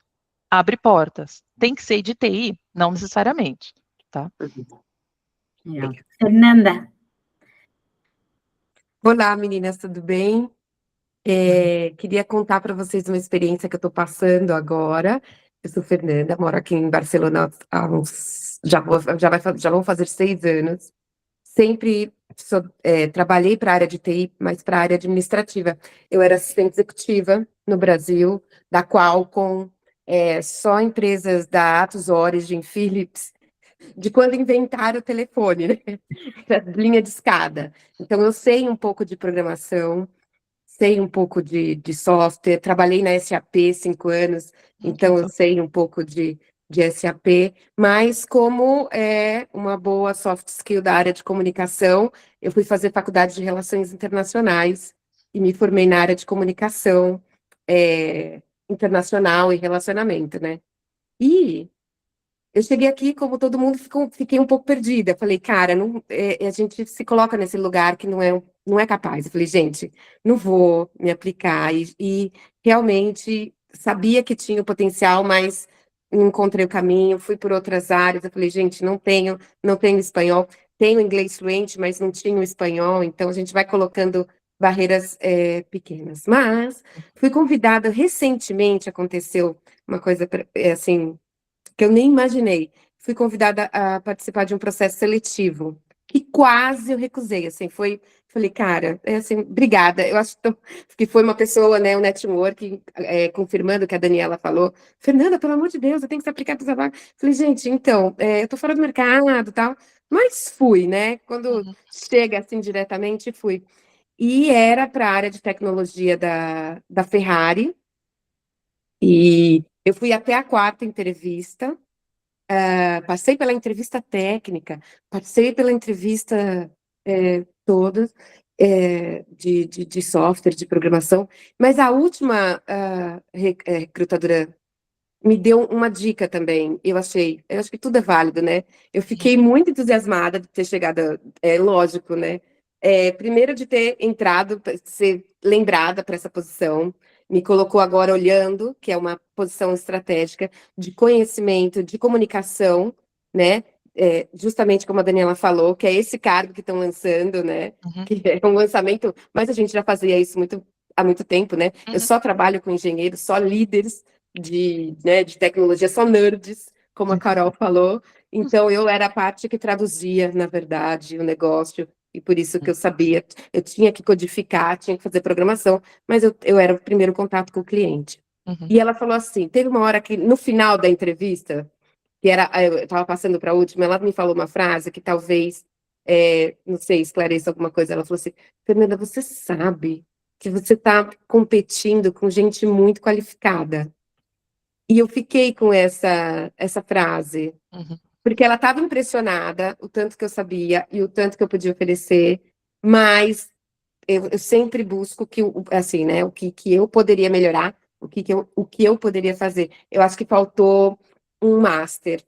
abre portas. Tem que ser de TI? Não necessariamente, tá? Legal. Fernanda? Olá, meninas, tudo bem? Queria contar para vocês uma experiência que eu estou passando agora. Eu sou Fernanda, moro aqui em Barcelona há já vão fazer 6 anos. Sempre trabalhei para a área de TI, mas para a área administrativa. Eu era assistente executiva no Brasil, da Qualcomm, só empresas da Atos, Origin, Philips, de quando inventaram o telefone, né? Linha de escada. Então, eu sei um pouco de programação, sei um pouco de software, trabalhei na SAP 5 anos, então eu sei um pouco de de SAP, mas como uma boa soft skill da área de comunicação, eu fui fazer faculdade de Relações Internacionais e me formei na área de comunicação internacional e relacionamento, né? E eu cheguei aqui, como todo mundo, fiquei um pouco perdida. Falei, cara, a gente se coloca nesse lugar que não é capaz. Eu falei, gente, não vou me aplicar. E realmente sabia que tinha o potencial, mas não encontrei o caminho, fui por outras áreas. Eu falei, gente, não tenho espanhol. Tenho inglês fluente, mas não tinha o espanhol. Então, a gente vai colocando barreiras pequenas. Mas fui convidada recentemente, aconteceu uma coisa assim que eu nem imaginei. Fui convidada a participar de um processo seletivo, que quase eu recusei, assim, falei, cara, assim, obrigada, eu acho que foi uma pessoa, né, um networking, confirmando o que a Daniela falou, Fernanda, pelo amor de Deus, eu tenho que se aplicar para essa vaga. Falei, gente, então, eu tô fora do mercado, tal, mas fui, né, quando chega, assim, diretamente, fui. E era para a área de tecnologia da Ferrari, e eu fui até a 4ª entrevista, passei pela entrevista técnica, passei pela entrevista toda de software, de programação, mas a última recrutadora me deu uma dica também. Eu acho que tudo é válido, né? Eu fiquei muito entusiasmada de ter chegado, lógico, né? Primeiro de ter entrado, ser lembrada para essa posição, me colocou agora olhando, que é uma posição estratégica de conhecimento, de comunicação, né? Justamente como a Daniela falou, que é esse cargo que estão lançando, né? Que é um lançamento, mas a gente já fazia isso há muito tempo, né? Eu só trabalho com engenheiros, só líderes de tecnologia, só nerds, como a Carol falou. Então, eu era a parte que traduzia, na verdade, o negócio, e por isso que eu sabia, eu tinha que codificar, tinha que fazer programação, mas eu era o primeiro contato com o cliente. E ela falou assim, teve uma hora que, no final da entrevista, que eu estava passando para a última, ela me falou uma frase que talvez, não sei, esclareça alguma coisa. Ela falou assim, Fernanda, você sabe que você está competindo com gente muito qualificada. E eu fiquei com essa frase, porque ela estava impressionada, o tanto que eu sabia e o tanto que eu podia oferecer, mas eu sempre busco assim, né, o que eu poderia melhorar, o que eu poderia fazer. Eu acho que faltou um master,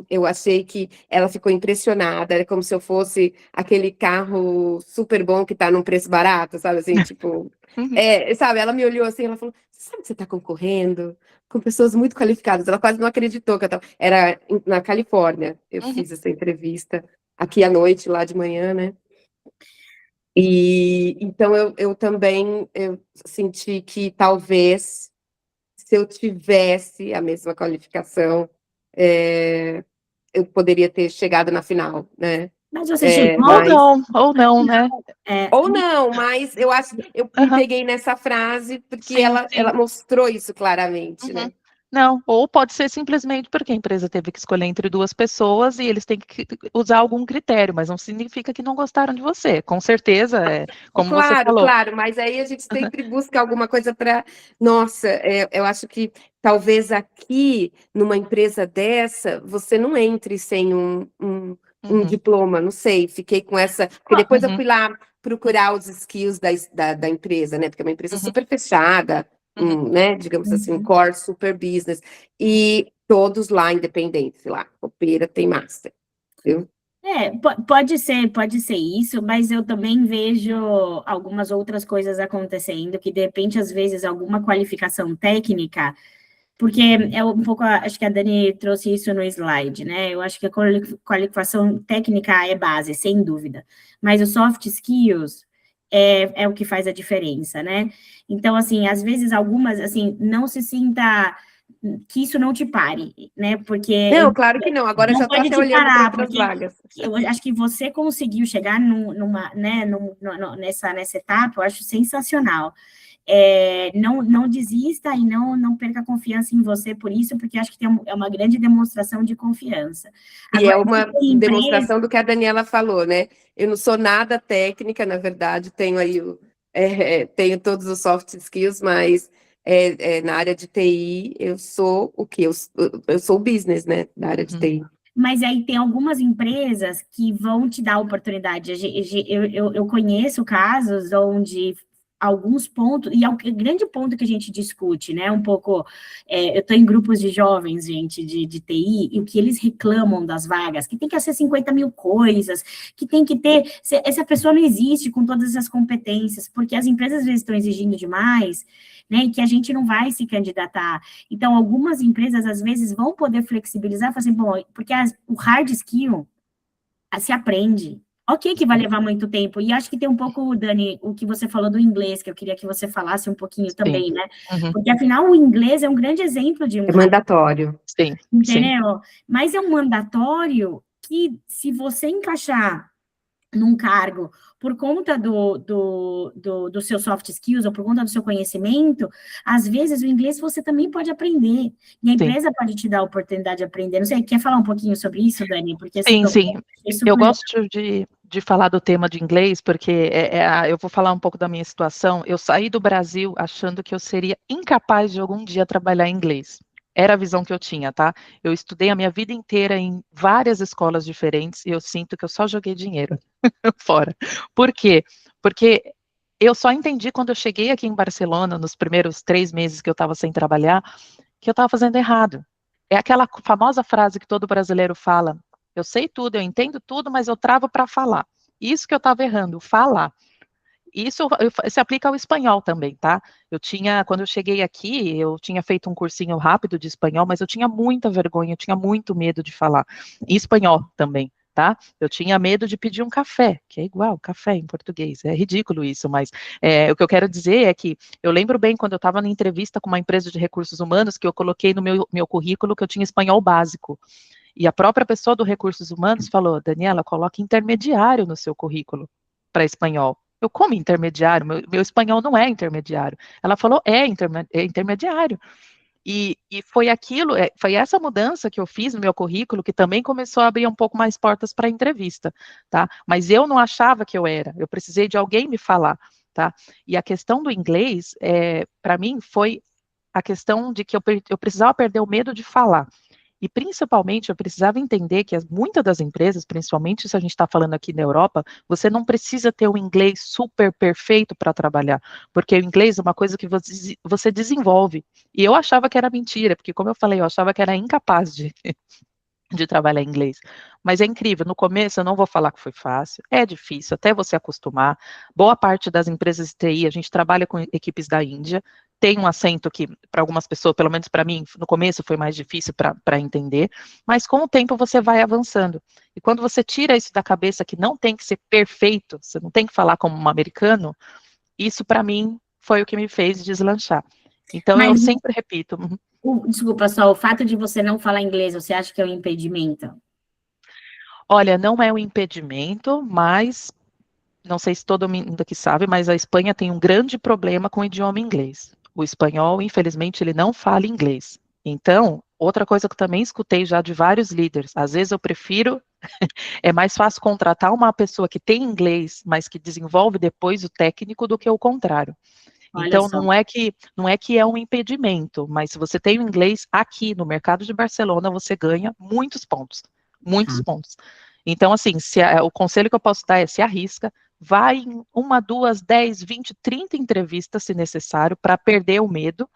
eu achei que ela ficou impressionada, era como se eu fosse aquele carro super bom que está num preço barato, sabe, assim, tipo, sabe, ela me olhou assim, ela falou, você sabe que você está concorrendo com pessoas muito qualificadas, ela quase não acreditou que era na Califórnia, eu fiz essa entrevista aqui à noite, lá de manhã, né, e então eu também senti que talvez se eu tivesse a mesma qualificação, eu poderia ter chegado na final, né? Mas você chegou? Ou não, né? Ou não, mas eu acho que eu me peguei nessa frase porque Sim, ela mostrou isso claramente, né? Não, ou pode ser simplesmente porque a empresa teve que escolher entre duas pessoas e eles têm que usar algum critério, mas não significa que não gostaram de você. Com certeza, como você falou. Claro, mas aí a gente sempre busca alguma coisa para... Nossa, eu acho que talvez aqui, numa empresa dessa, você não entre sem um diploma, não sei, fiquei com essa... Porque depois eu fui lá procurar os skills da empresa, né? Porque é uma empresa super fechada, né? Digamos assim, um core super business, e todos lá independentes, sei lá, Opera tem master, viu? Pode ser isso, mas eu também vejo algumas outras coisas acontecendo, que de repente, às vezes, alguma qualificação técnica, porque é um pouco, acho que a Dani trouxe isso no slide, né? Eu acho que a qualificação técnica é base, sem dúvida, mas os soft skills é o que faz a diferença, né? Então, assim, às vezes, algumas, assim, não se sinta... que isso não te pare, né? Porque... Não, claro que não. Agora eu já estou até olhando para outras vagas. Eu acho que você conseguiu chegar nessa etapa, eu acho sensacional. Não desista e não perca confiança em você por isso, porque acho que é uma grande demonstração de confiança. E é uma demonstração do que a Daniela falou, né? Eu não sou nada técnica, na verdade, tenho aí tenho todos os soft skills, mas na área de TI, eu sou o quê? Eu sou o business, né, da área de TI. Mas aí tem algumas empresas que vão te dar oportunidade. Eu conheço casos onde alguns pontos, e é o grande ponto que a gente discute, né? Um pouco, eu estou em grupos de jovens, gente, de TI, e o que eles reclamam das vagas, que tem que ser 50 mil coisas, que tem que ter. Essa pessoa não existe com todas essas competências, porque as empresas às vezes estão exigindo demais, né? E que a gente não vai se candidatar. Então, algumas empresas, às vezes, vão poder flexibilizar, fazer, bom, porque o hard skill se aprende. Ok que vai levar muito tempo, e acho que tem um pouco, Dani, o que você falou do inglês, que eu queria que você falasse um pouquinho também, né? Porque, afinal, o inglês é um grande exemplo de um... É mandatório. Sim, entendeu? Mas é um mandatório que, se você encaixar num cargo por conta do seu soft skills ou por conta do seu conhecimento, às vezes o inglês você também pode aprender, e a empresa pode te dar a oportunidade de aprender. Não sei, quer falar um pouquinho sobre isso, Dani? Porque sim. Eu gosto de falar do tema de inglês, porque eu vou falar um pouco da minha situação. Eu saí do Brasil achando que eu seria incapaz de algum dia trabalhar em inglês. Era a visão que eu tinha, tá? Eu estudei a minha vida inteira em várias escolas diferentes e eu sinto que eu só joguei dinheiro fora. Por quê? Porque eu só entendi quando eu cheguei aqui em Barcelona, nos primeiros 3 meses que eu estava sem trabalhar, que eu estava fazendo errado. É aquela famosa frase que todo brasileiro fala: eu sei tudo, eu entendo tudo, mas eu travo para falar. Isso que eu estava errando, falar. Isso se aplica ao espanhol também, tá? Quando eu cheguei aqui, eu tinha feito um cursinho rápido de espanhol, mas eu tinha muita vergonha, eu tinha muito medo de falar. Em espanhol também, tá? Eu tinha medo de pedir um café, que é igual café em português. É ridículo isso, mas o que eu quero dizer é que eu lembro bem quando eu estava na entrevista com uma empresa de recursos humanos, que eu coloquei no meu currículo que eu tinha espanhol básico. E a própria pessoa do recursos humanos falou: Daniela, coloque intermediário no seu currículo para espanhol. Eu, como intermediário? Meu espanhol não é intermediário. Ela falou: é intermediário. E foi foi essa mudança que eu fiz no meu currículo que também começou a abrir um pouco mais portas para a entrevista, tá? Mas eu não achava que eu precisei de alguém me falar, tá? E a questão do inglês, para mim, foi a questão de que eu precisava perder o medo de falar. E, principalmente, eu precisava entender que muitas das empresas, principalmente se a gente está falando aqui na Europa, você não precisa ter um inglês super perfeito para trabalhar, porque o inglês é uma coisa que você desenvolve. E eu achava que era mentira, porque, como eu falei, eu achava que era incapaz de trabalhar em inglês. Mas é incrível, no começo eu não vou falar que foi fácil, é difícil até você acostumar. Boa parte das empresas de TI, a gente trabalha com equipes da Índia, tem um acento que, para algumas pessoas, pelo menos para mim, no começo foi mais difícil para entender, mas com o tempo você vai avançando. E quando você tira isso da cabeça que não tem que ser perfeito, você não tem que falar como um americano, isso para mim foi o que me fez deslanchar. Então eu sempre repito. Desculpa, só o fato de você não falar inglês, você acha que é um impedimento? Olha, não é um impedimento, mas não sei se todo mundo aqui sabe, mas a Espanha tem um grande problema com o idioma inglês. O espanhol, infelizmente, ele não fala inglês. Então, outra coisa que eu também escutei já de vários líderes, às vezes eu prefiro, é mais fácil contratar uma pessoa que tem inglês, mas que desenvolve depois o técnico do que o contrário. Então, não é que é um impedimento, mas se você tem o inglês aqui no mercado de Barcelona, você ganha muitos pontos. Muitos pontos. Então, assim, o conselho que eu posso dar é: se arrisca, vai em 1, 2, 10, 20, 30 entrevistas, se necessário, para perder o medo.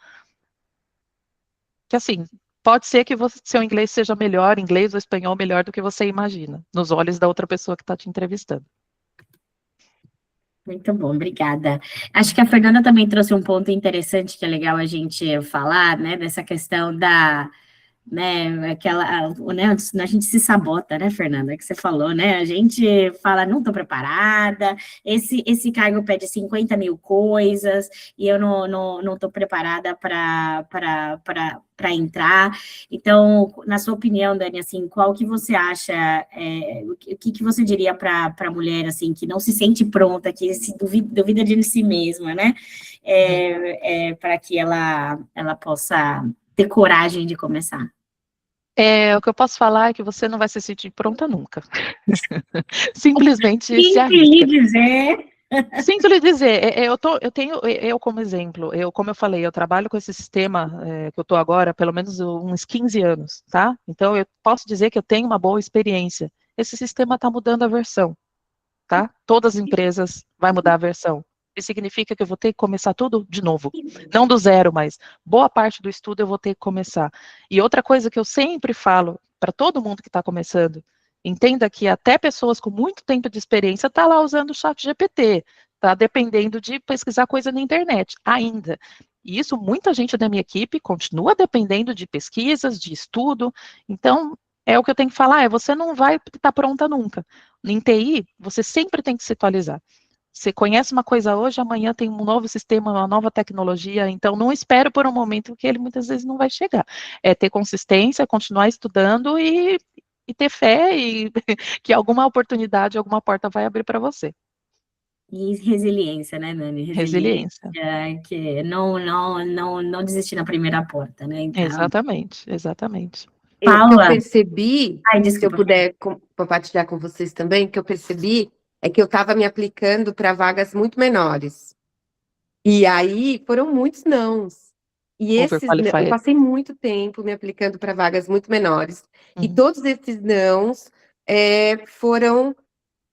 Que, assim, pode ser que seu inglês seja melhor, inglês ou espanhol melhor do que você imagina, nos olhos da outra pessoa que está te entrevistando. Muito bom, obrigada. Acho que a Fernanda também trouxe um ponto interessante que é legal a gente falar, né, dessa questão da, né, né, a gente se sabota, né, Fernanda, que você falou, né, a gente fala, não estou preparada, esse cargo pede 50 mil coisas, e eu não estou preparada para entrar. Então, na sua opinião, Dani, assim, qual que você acha, o que você diria para a mulher, assim, que não se sente pronta, que se duvida de si mesma, né, para que ela possa ter coragem de começar? O que eu posso falar é que você não vai se sentir pronta nunca. Simplesmente se Quem arrisca. dizer... Sinto lhe dizer, eu como exemplo, como eu falei, eu trabalho com esse sistema que eu estou agora há pelo menos uns 15 anos, tá? Então, eu posso dizer que eu tenho uma boa experiência. Esse sistema está mudando a versão, tá? Todas as empresas vai mudar a versão. Isso significa que eu vou ter que começar tudo de novo. Não do zero, mas boa parte do estudo eu vou ter que começar. E outra coisa que eu sempre falo para todo mundo que está começando, entenda que até pessoas com muito tempo de experiência estão lá usando o chat GPT, tá dependendo de pesquisar coisa na internet, ainda. E isso, muita gente da minha equipe continua dependendo de pesquisas, de estudo. Então, é o que eu tenho que falar, você não vai estar pronta nunca. Em TI, você sempre tem que se atualizar. Você conhece uma coisa hoje, amanhã tem um novo sistema, uma nova tecnologia, então não espere por um momento que ele muitas vezes não vai chegar. É ter consistência, continuar estudando e ter fé e que alguma oportunidade, alguma porta vai abrir para você. E resiliência, né, Nani? Resiliência. Que não desistir na primeira porta, né? Então, Exatamente, exatamente. O que eu Paula. percebi, Ai, se eu desculpa. puder compartilhar com vocês também, que eu percebi é que eu estava me aplicando para vagas muito menores. E aí foram muitos nãos. E eu Overqualified. passei muito tempo me aplicando para vagas muito menores. E Uhum. todos esses nãos foram.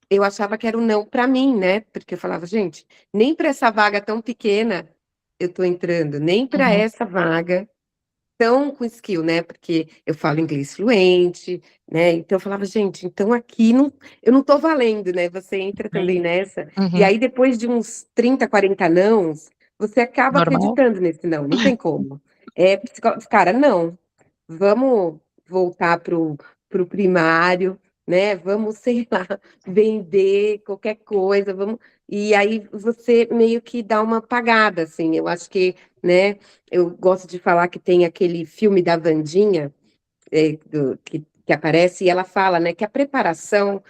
Eu achava que era um não para mim, né? Porque eu falava, gente, nem para essa vaga tão pequena eu estou entrando, nem para Uhum. essa vaga tão com skill, né? Porque eu falo inglês fluente, né? Então eu falava, gente, então aqui não, eu não tô valendo, né? Você entra também nessa. E Uhum. aí, depois de uns 30, 40 nãos, você acaba Normal. acreditando nesse não tem como. Cara, não. Vamos voltar pro primário, né? Vamos, sei lá, vender qualquer coisa, vamos. E aí você meio que dá uma apagada, assim. Eu acho que, né? Eu gosto de falar que tem aquele filme da Wandinha, que aparece, e ela fala, né, que a preparação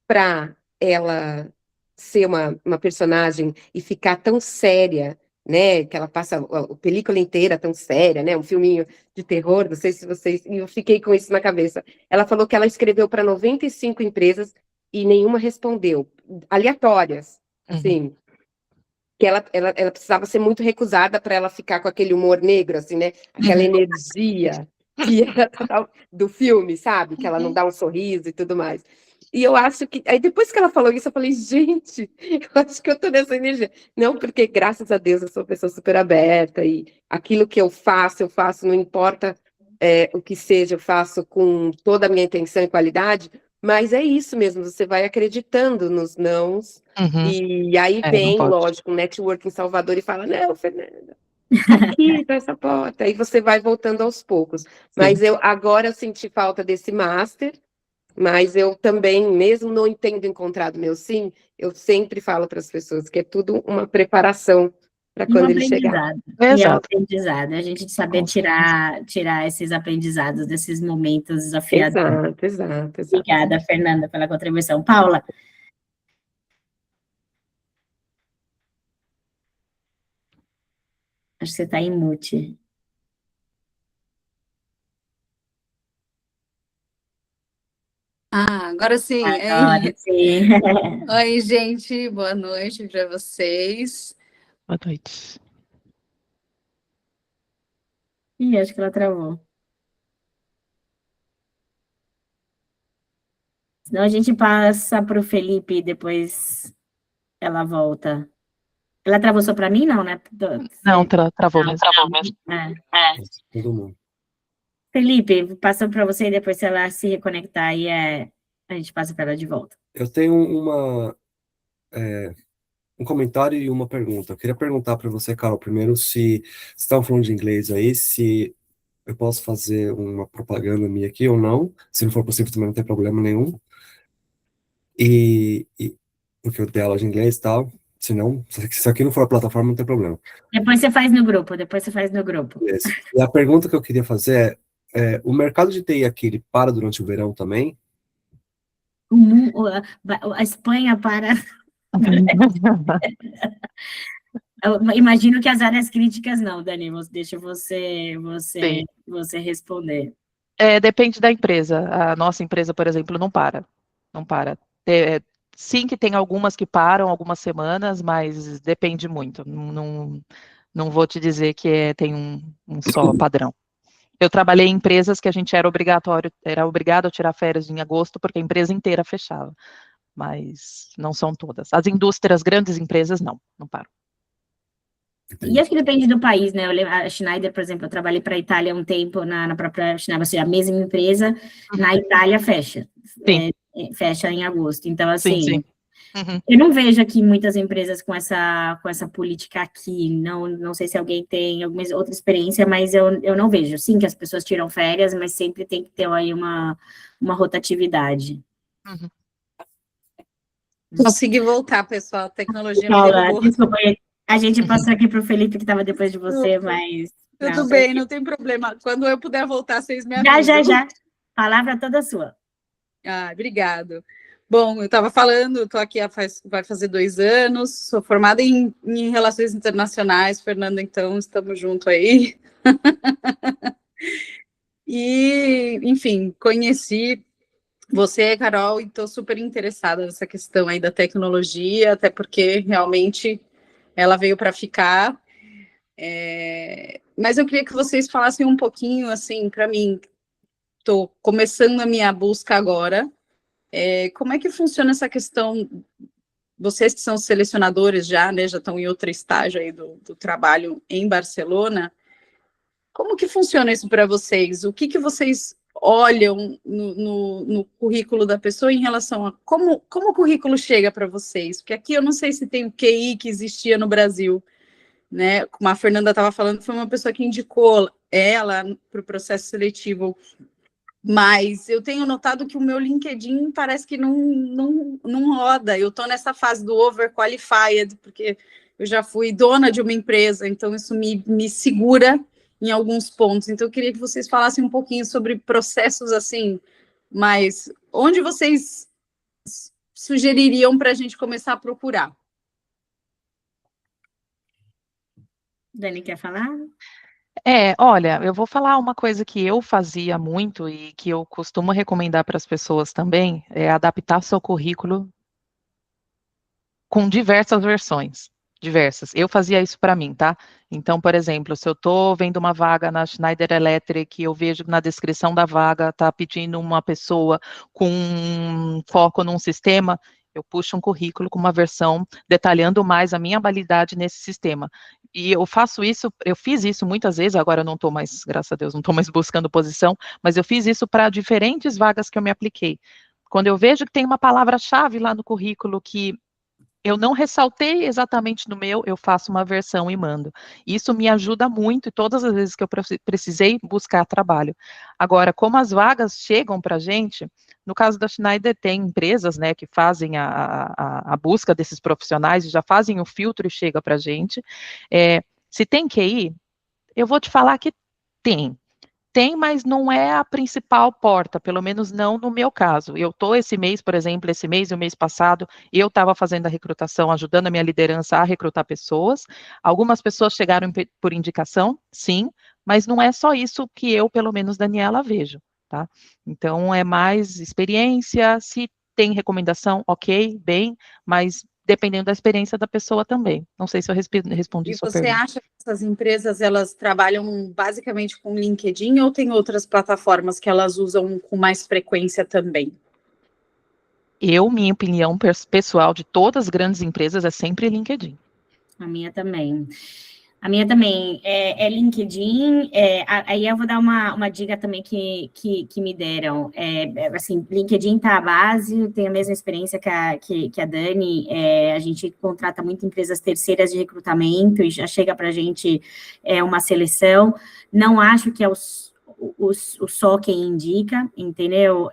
para ela ser uma personagem e ficar tão séria, né, que ela passa a película inteira tão séria, né, um filminho de terror, não sei se vocês... E eu fiquei com isso na cabeça. Ela falou que ela escreveu para 95 empresas e nenhuma respondeu, aleatórias, assim, que ela precisava ser muito recusada para ela ficar com aquele humor negro, assim, né? Aquela energia que era do filme, sabe? Que ela não dá um sorriso e tudo mais. E eu acho que... Aí depois que ela falou isso, eu falei, gente, eu acho que eu tô nessa energia. Não, porque graças a Deus eu sou uma pessoa super aberta e aquilo que eu faço, não importa o que seja, eu faço com toda a minha intenção e qualidade, mas é isso mesmo, você vai acreditando nos nãos. Uhum. E aí não vem, pode. lógico, um network em Salvador e fala, não, Fernanda, aqui, tá essa porta. Aí você vai voltando aos poucos. Mas agora eu senti falta desse master, mas eu também, mesmo não tendo encontrado meu sim, eu sempre falo para as pessoas que é tudo uma preparação para E um quando ele chegar. aprendizado. E é um Exato. aprendizado. A gente saber tirar esses aprendizados desses momentos desafiadores. Exato. Obrigada, Fernanda, pela contribuição. Paula. Acho que você está em mute. Agora sim. Agora sim. Oi, gente, boa noite para vocês. Boa noite. Ih, acho que ela travou. Senão a gente passa para o Felipe e depois ela volta. Ela travou só para mim, não, né? Não, travou mesmo. Todo mundo. Felipe, passou para você e depois se ela se reconectar, aí a gente passa para ela de volta. Eu tenho um comentário e uma pergunta. Eu queria perguntar para você, Carol, primeiro, se você estava falando de inglês aí, se eu posso fazer uma propaganda minha aqui ou não. Se não for possível, também não tem problema nenhum. Porque eu dei aula de inglês e tal. Se não, se aqui não for a plataforma, não tem problema. Depois você faz no grupo, Beleza. E a pergunta que eu queria fazer o mercado de TI aqui, ele para durante o verão também? A Espanha para... Eu imagino que as áreas críticas não, Dani, deixa você responder. Depende da empresa. A nossa empresa, por exemplo, não para. sim que tem algumas que param algumas semanas, mas depende muito. Não vou te dizer que tem um só padrão. Eu trabalhei em empresas que a gente era obrigado a tirar férias em agosto, porque a empresa inteira fechava. Mas não são todas. As indústrias, grandes empresas, não param. E acho que depende do país, né? A Schneider, por exemplo, eu trabalhei para a Itália há um tempo, na própria Schneider, ou seja, a mesma empresa, na Itália fecha. Fecha em agosto. Então, assim, Sim. Eu não vejo aqui muitas empresas com essa política aqui. Não sei se alguém tem alguma outra experiência, mas eu não vejo. Sim, que as pessoas tiram férias, mas sempre tem que ter aí uma rotatividade. Consegui voltar, pessoal. A tecnologia me Paula, derrubou. desculpa, a gente passou aqui para o Felipe, que estava depois de você, mas... Tudo bem, não tem problema. Quando eu puder voltar, vocês me avisam. Já. Palavra toda sua. Obrigado. Bom, eu estava falando, estou aqui vai fazer 2 anos, sou formada em Relações Internacionais, Fernanda, então, estamos juntos aí. E, enfim, conheci você, Carol, e estou super interessada nessa questão aí da tecnologia, até porque, realmente, ela veio para ficar. Mas eu queria que vocês falassem um pouquinho, assim, para mim, estou começando a minha busca agora. Como é que funciona essa questão? Vocês que são selecionadores já, né, já estão em outro estágio aí do trabalho em Barcelona, como que funciona isso para vocês? O que vocês olham no currículo da pessoa em relação a como o currículo chega para vocês? Porque aqui eu não sei se tem o QI que existia no Brasil, né? Como a Fernanda estava falando, foi uma pessoa que indicou ela para o processo seletivo. Mas eu tenho notado que o meu LinkedIn parece que não roda. Eu estou nessa fase do overqualified, porque eu já fui dona de uma empresa, então isso me segura em alguns pontos. Então eu queria que vocês falassem um pouquinho sobre processos assim, mas onde vocês sugeririam para a gente começar a procurar? Dani, quer falar? Olha, eu vou falar uma coisa que eu fazia muito e que eu costumo recomendar para as pessoas também, é adaptar seu currículo com diversas versões, diversas. Eu fazia isso para mim, tá? Então, por exemplo, se eu estou vendo uma vaga na Schneider Electric, eu vejo na descrição da vaga, está pedindo uma pessoa com foco num sistema, eu puxo um currículo com uma versão detalhando mais a minha habilidade nesse sistema. E eu fiz isso muitas vezes, agora eu não estou mais, graças a Deus, não estou mais buscando posição, mas eu fiz isso para diferentes vagas que eu me apliquei. Quando eu vejo que tem uma palavra-chave lá no currículo que eu não ressaltei exatamente no meu, eu faço uma versão e mando. Isso me ajuda muito e todas as vezes que eu precisei buscar trabalho. Agora, como as vagas chegam para a gente, no caso da Schneider, tem empresas, né, que fazem a busca desses profissionais, já fazem o filtro e chega para a gente. Se tem QI, eu vou te falar que tem. Tem, mas não é a principal porta, pelo menos não no meu caso. Eu estou esse mês, por exemplo, esse mês e o mês passado, eu estava fazendo a recrutação, ajudando a minha liderança a recrutar pessoas. Algumas pessoas chegaram por indicação, sim, mas não é só isso que eu, pelo menos, Daniela, vejo, tá? Então, é mais experiência, se tem recomendação, ok, bem, mas dependendo da experiência da pessoa também. Não sei se eu respondi sua pergunta. E você acha que essas empresas, elas trabalham basicamente com LinkedIn ou tem outras plataformas que elas usam com mais frequência também? Minha opinião pessoal de todas as grandes empresas é sempre LinkedIn. A minha também. É LinkedIn, aí eu vou dar uma dica também que me deram. Assim, LinkedIn tá a base, tem a mesma experiência que a Dani, a gente contrata muito empresas terceiras de recrutamento e já chega para a gente uma seleção. Não acho que é só quem indica, entendeu?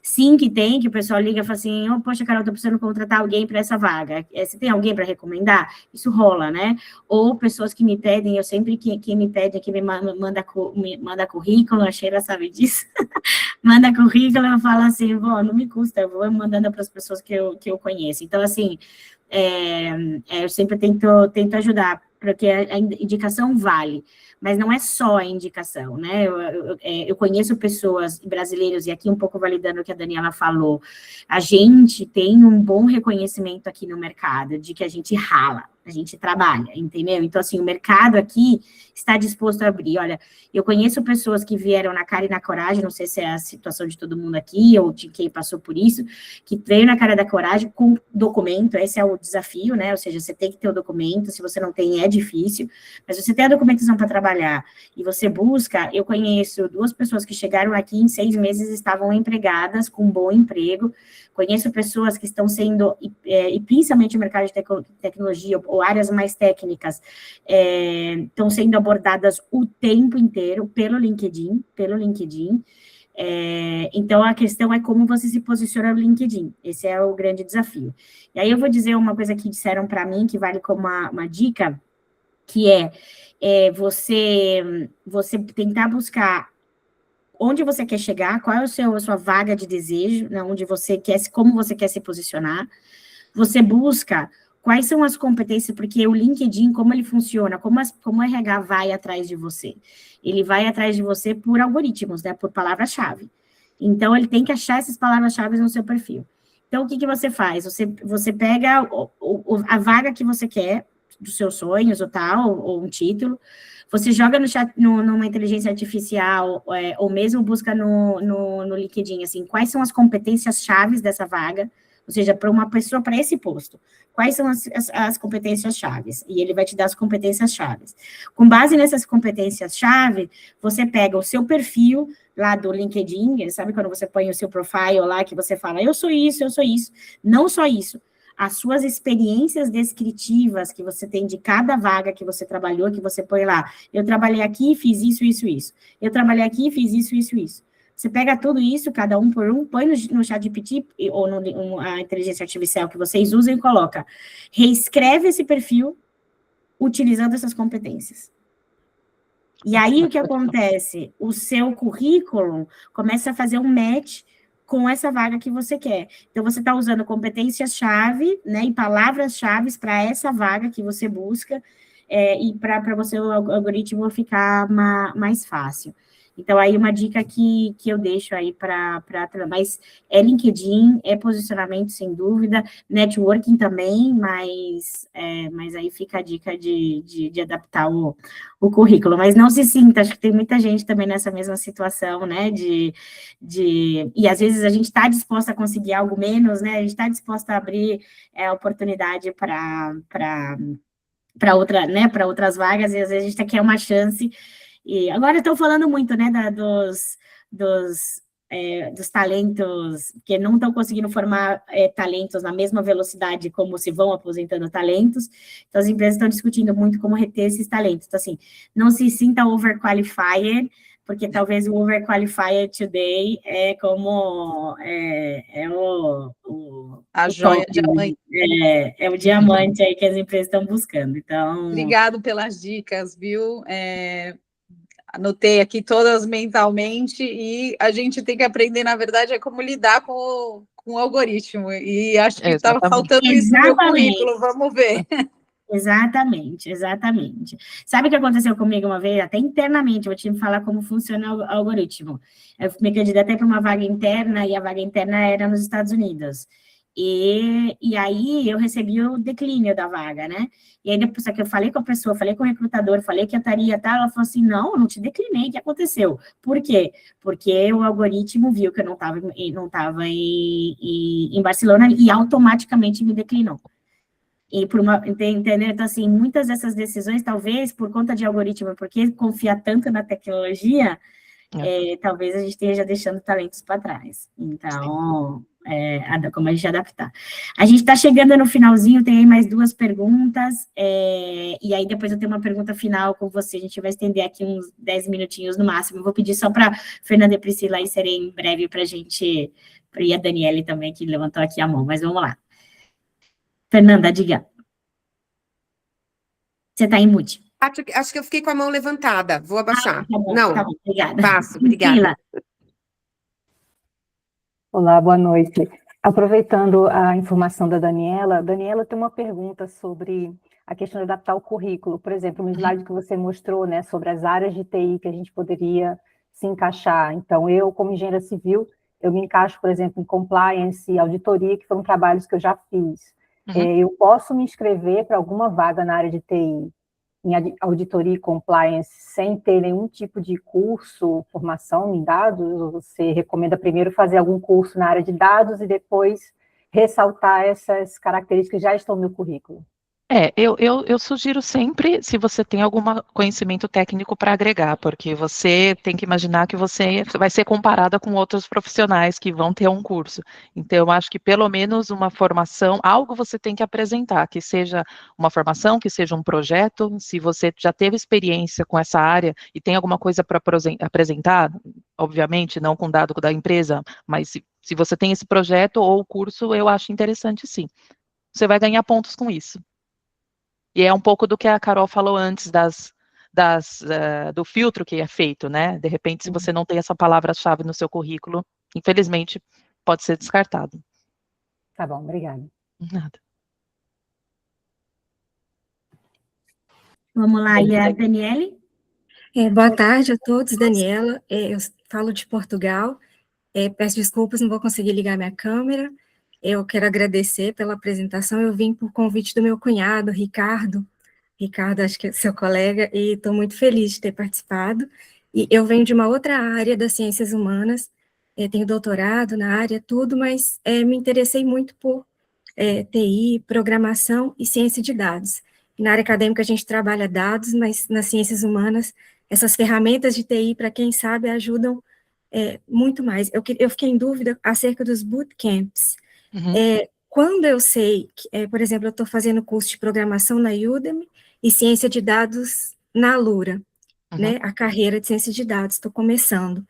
Sim que tem, que o pessoal liga e fala assim, poxa, Carol, tô precisando contratar alguém para essa vaga. Você tem alguém para recomendar? Isso rola, né? Ou pessoas que me pedem, eu sempre, quem me pede aqui me manda currículo, a Sheila sabe disso, manda currículo, eu falo assim, bom, não me custa, eu vou mandando para as pessoas que eu conheço. Então, assim, eu sempre tento ajudar. porque a indicação vale, mas não é só a indicação, né? Eu conheço pessoas brasileiras, e aqui um pouco validando o que a Daniela falou, a gente tem um bom reconhecimento aqui no mercado, de que a gente rala, a gente trabalha, entendeu? Então, assim, o mercado aqui está disposto a abrir. Olha, eu conheço pessoas que vieram na cara e na coragem, não sei se é a situação de todo mundo aqui, ou de quem passou por isso, que veio na cara da coragem com documento, esse é o desafio, né? Ou seja, você tem que ter o documento, se você não tem, é difícil, mas você tem a documentação para trabalhar, e você busca. Eu conheço 2 pessoas que chegaram aqui em 6 meses, estavam empregadas, com um bom emprego. Conheço pessoas que estão sendo, e principalmente o mercado de tecnologia, ou áreas mais técnicas, estão sendo abordadas o tempo inteiro pelo LinkedIn. Então, a questão é como você se posiciona no LinkedIn. Esse é o grande desafio. E aí eu vou dizer uma coisa que disseram para mim, que vale como uma dica, que você tentar buscar onde você quer chegar, qual é a sua vaga de desejo, né, onde você quer, como você quer se posicionar. Você busca quais são as competências, porque o LinkedIn, como ele funciona, como o RH vai atrás de você? Ele vai atrás de você por algoritmos, né, por palavra-chave. Então, ele tem que achar essas palavras-chave no seu perfil. Então, o que você faz? Você pega a vaga que você quer, dos seus sonhos, ou tal, ou um título, você joga no chat, numa inteligência artificial, ou mesmo busca no LinkedIn, assim, quais são as competências chaves dessa vaga, ou seja, para uma pessoa, para esse posto, quais são as competências chaves? E ele vai te dar as competências chaves. Com base nessas competências chave, você pega o seu perfil lá do LinkedIn, sabe quando você põe o seu profile lá, que você fala, eu sou isso, não só isso, as suas experiências descritivas que você tem de cada vaga que você trabalhou, que você põe lá, eu trabalhei aqui, fiz isso, eu trabalhei aqui, fiz isso. Você pega tudo isso, cada um por um, põe no ChatGPT, ou a inteligência artificial que vocês usam, e coloca, reescreve esse perfil utilizando essas competências. E aí, o que acontece? O seu currículo começa a fazer um match com essa vaga que você quer. Então, você está usando competências-chave, né, e palavras-chave para essa vaga que você busca, e para você o algoritmo ficar mais fácil. Então, aí uma dica que eu deixo aí mas é LinkedIn, é posicionamento, sem dúvida, networking também, mas aí fica a dica de adaptar o currículo. Mas não se sinta, acho que tem muita gente também nessa mesma situação, né, e às vezes a gente está disposta a conseguir algo menos, né, a gente está disposta a abrir oportunidade para outra, né, para outras vagas, e às vezes a gente quer uma chance. E agora estou falando muito, né, dos talentos, que não estão conseguindo formar talentos na mesma velocidade como se vão aposentando talentos. Então, as empresas estão discutindo muito como reter esses talentos. Então, assim, não se sinta overqualified, porque talvez o overqualified today é como a joia diamante. É o diamante aí que as empresas estão buscando. Então, obrigado pelas dicas, viu? Anotei aqui todas mentalmente, e a gente tem que aprender, na verdade, como lidar com o algoritmo, e acho que estava faltando isso no meu currículo, vamos ver. Exatamente. Sabe o que aconteceu comigo uma vez? Até internamente, eu vou te falar como funciona o algoritmo. Eu me candidatei para uma vaga interna, e a vaga interna era nos Estados Unidos. E aí eu recebi o declínio da vaga, né? E aí depois que eu falei com a pessoa, falei com o recrutador, falei que eu estaria, tá? Ela falou assim, não te declinei, o que aconteceu? Por quê? Porque o algoritmo viu que eu não estava em Barcelona, e automaticamente me declinou. E entendeu? Então, assim, muitas dessas decisões, talvez, por conta de algoritmo, porque confia tanto na tecnologia, talvez a gente esteja deixando talentos para trás. Então, como a gente adaptar. A gente está chegando no finalzinho, tem aí mais 2 perguntas, e aí depois eu tenho uma pergunta final com você, a gente vai estender aqui uns 10 minutinhos no máximo. Eu vou pedir só para Fernanda e Priscila aí serem breve para a gente, e a Daniele também, que levantou aqui a mão, mas vamos lá. Fernanda, diga. Você está em mute. Acho que eu fiquei com a mão levantada. Vou abaixar. Tá bom, Não, tá bom, obrigada. passo, obrigada. Priscila. Olá, boa noite. Aproveitando a informação da Daniela, Daniela tem uma pergunta sobre a questão de adaptar o currículo. Por exemplo, no slide que você mostrou, né, sobre as áreas de TI que a gente poderia se encaixar. Então, eu, como engenheira civil, eu me encaixo, por exemplo, em compliance e auditoria, que foram trabalhos que eu já fiz. Eu posso me inscrever para alguma vaga na área de TI, em auditoria e compliance, sem ter nenhum tipo de curso, formação em dados? Ou você recomenda primeiro fazer algum curso na área de dados e depois ressaltar essas características que já estão no currículo? Eu sugiro sempre, se você tem algum conhecimento técnico para agregar, porque você tem que imaginar que você vai ser comparada com outros profissionais que vão ter um curso. Então, eu acho que pelo menos uma formação, algo você tem que apresentar, que seja uma formação, que seja um projeto, se você já teve experiência com essa área e tem alguma coisa para apresentar, obviamente, não com dado da empresa, mas se você tem esse projeto ou curso, eu acho interessante sim. Você vai ganhar pontos com isso. E é um pouco do que a Carol falou antes do filtro que é feito, né? De repente, se você não tem essa palavra-chave no seu currículo, infelizmente, pode ser descartado. Tá bom, obrigada. Nada. Vamos lá, e a Daniele? Boa tarde a todos, Daniela. Eu falo de Portugal. Peço desculpas, não vou conseguir ligar minha câmera. Eu quero agradecer pela apresentação. Eu vim por convite do meu cunhado, Ricardo. Ricardo, acho que é seu colega, e estou muito feliz de ter participado. E eu venho de uma outra área das ciências humanas, tenho doutorado na área, tudo, mas me interessei muito por TI, programação e ciência de dados. Na área acadêmica a gente trabalha dados, mas nas ciências humanas, essas ferramentas de TI, para quem sabe, ajudam muito mais. Eu fiquei em dúvida acerca dos bootcamps. Quando eu sei, por exemplo, eu estou fazendo curso de programação na Udemy e ciência de dados na Alura, né, a carreira de ciência de dados, estou começando.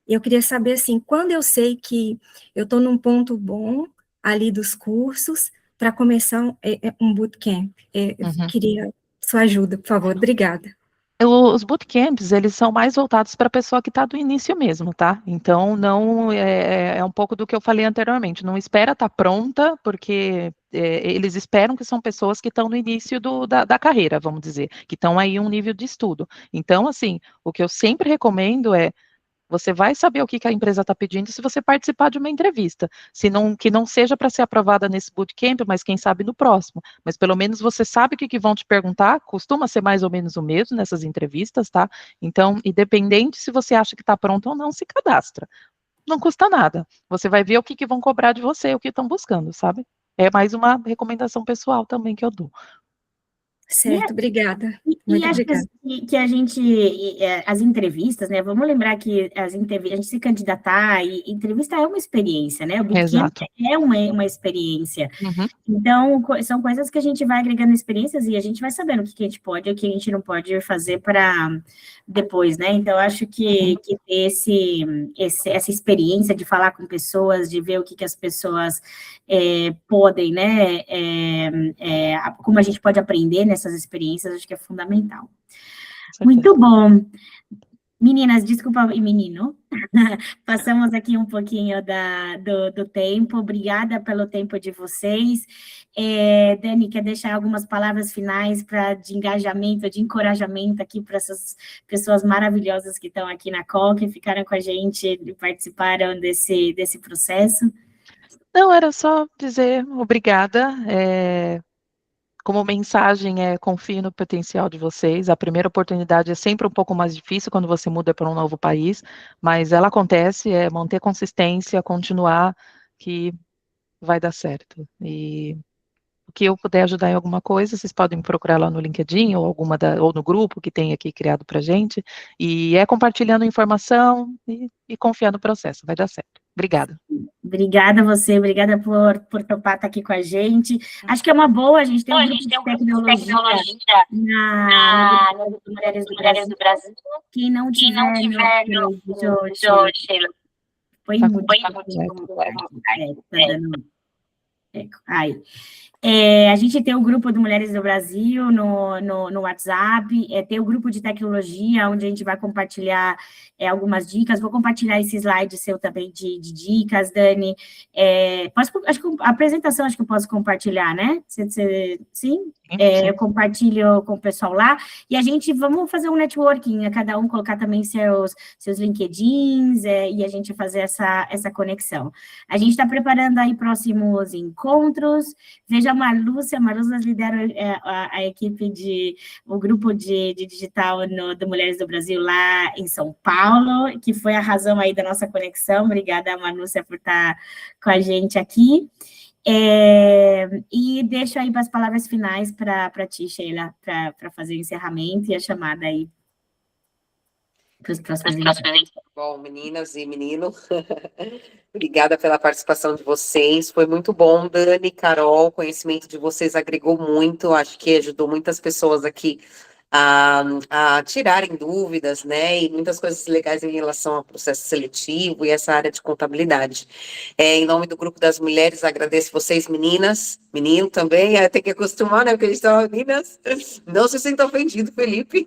Eu queria saber, assim, quando eu sei que eu estou num ponto bom ali dos cursos para começar um bootcamp. Eu queria sua ajuda, por favor. Obrigada. Os bootcamps, eles são mais voltados para a pessoa que está do início mesmo, tá? Então, não é um pouco do que eu falei anteriormente, não espera estar pronta, porque eles esperam que são pessoas que estão no início da carreira, vamos dizer, que estão aí em um nível de estudo. Então, assim, o que eu sempre recomendo é, você vai saber o que a empresa está pedindo se você participar de uma entrevista. Que não seja para ser aprovada nesse bootcamp, mas quem sabe no próximo. Mas pelo menos você sabe o que vão te perguntar, costuma ser mais ou menos o mesmo nessas entrevistas, tá? Então, independente se você acha que está pronto ou não, se cadastra. Não custa nada. Você vai ver o que vão cobrar de você, o que estão buscando, sabe? É mais uma recomendação pessoal também que eu dou. Certo, obrigada. E acho que a gente, as entrevistas, né, vamos lembrar que a gente se candidatar, e entrevista é uma experiência, né, o bootcamp é uma experiência. Então, são coisas que a gente vai agregando experiências e a gente vai sabendo o que a gente pode e o que a gente não pode fazer para depois, né, então acho que essa experiência de falar com pessoas, de ver o que as pessoas podem, né, como a gente pode aprender nessas experiências, acho que é fundamental. Muito bom. Meninas, desculpa, e menino, passamos aqui um pouquinho do tempo, obrigada pelo tempo de vocês. Dani, quer deixar algumas palavras finais de engajamento, de encorajamento aqui para essas pessoas maravilhosas que estão aqui na COL, que ficaram com a gente e participaram desse processo? Não, era só dizer obrigada. Como mensagem, confie no potencial de vocês. A primeira oportunidade é sempre um pouco mais difícil quando você muda para um novo país, mas ela acontece, manter consistência, continuar, que vai dar certo. E o que eu puder ajudar em alguma coisa, vocês podem me procurar lá no LinkedIn ou ou no grupo que tem aqui criado para gente, e compartilhando informação e confiar no processo, vai dar certo. Obrigada. Obrigada a você, obrigada por topar estar aqui com a gente. Acho que é uma boa, a gente tem um grupo de tecnologia no grupo Mulheres do Brasil. Quem não tiver no Sheila. Põe muito. Tá dando eco. Aí. A gente tem o grupo do Mulheres do Brasil no WhatsApp, tem o grupo de tecnologia, onde a gente vai compartilhar algumas dicas. Vou compartilhar esse slide seu também de dicas, Dani. Acho que a apresentação acho que eu posso compartilhar, né? Sim? Eu compartilho com o pessoal lá, e vamos fazer um networking, cada um colocar também seus LinkedIns, e a gente fazer essa conexão. A gente está preparando aí próximos encontros. Veja a Marlúcia lidera a equipe o grupo de digital do Mulheres do Brasil lá em São Paulo, que foi a razão aí da nossa conexão. Obrigada, Marlúcia, por estar com a gente aqui. E deixo aí as palavras finais para ti, Sheila, para fazer o encerramento e a chamada aí para os próximos encontros. Bom, meninas e menino, obrigada pela participação de vocês, foi muito bom, Dani, Carol, o conhecimento de vocês agregou muito, acho que ajudou muitas pessoas aqui a tirarem dúvidas, né, e muitas coisas legais em relação ao processo seletivo e essa área de contabilidade. Em nome do Grupo das Mulheres, agradeço vocês, meninas, menino também, tem que acostumar, né, porque a gente tá meninas, não se sinta ofendido, Felipe.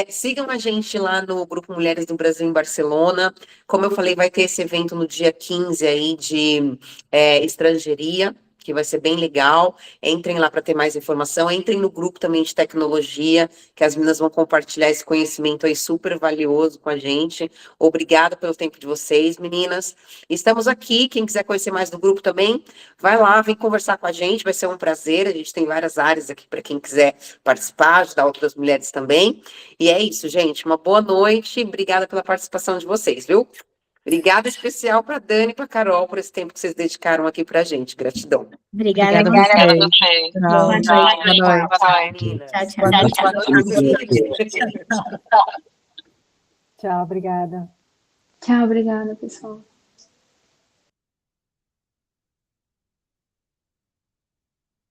Sigam a gente lá no Grupo Mulheres do Brasil em Barcelona, como eu falei, vai ter esse evento no dia 15 aí de estrangeiria, que vai ser bem legal. Entrem lá para ter mais informação, entrem no grupo também de tecnologia, que as meninas vão compartilhar esse conhecimento aí super valioso com a gente. Obrigada pelo tempo de vocês, meninas. Estamos aqui, quem quiser conhecer mais do grupo também, vai lá, vem conversar com a gente, vai ser um prazer, a gente tem várias áreas aqui para quem quiser participar, ajudar outras mulheres também. E é isso, gente, uma boa noite, obrigada pela participação de vocês, viu? Obrigada especial para Dani e para Carol por esse tempo que vocês dedicaram aqui para a gente. Gratidão. Obrigada a vocês. Boa noite. Tchau, obrigada. Tchau, obrigada, pessoal.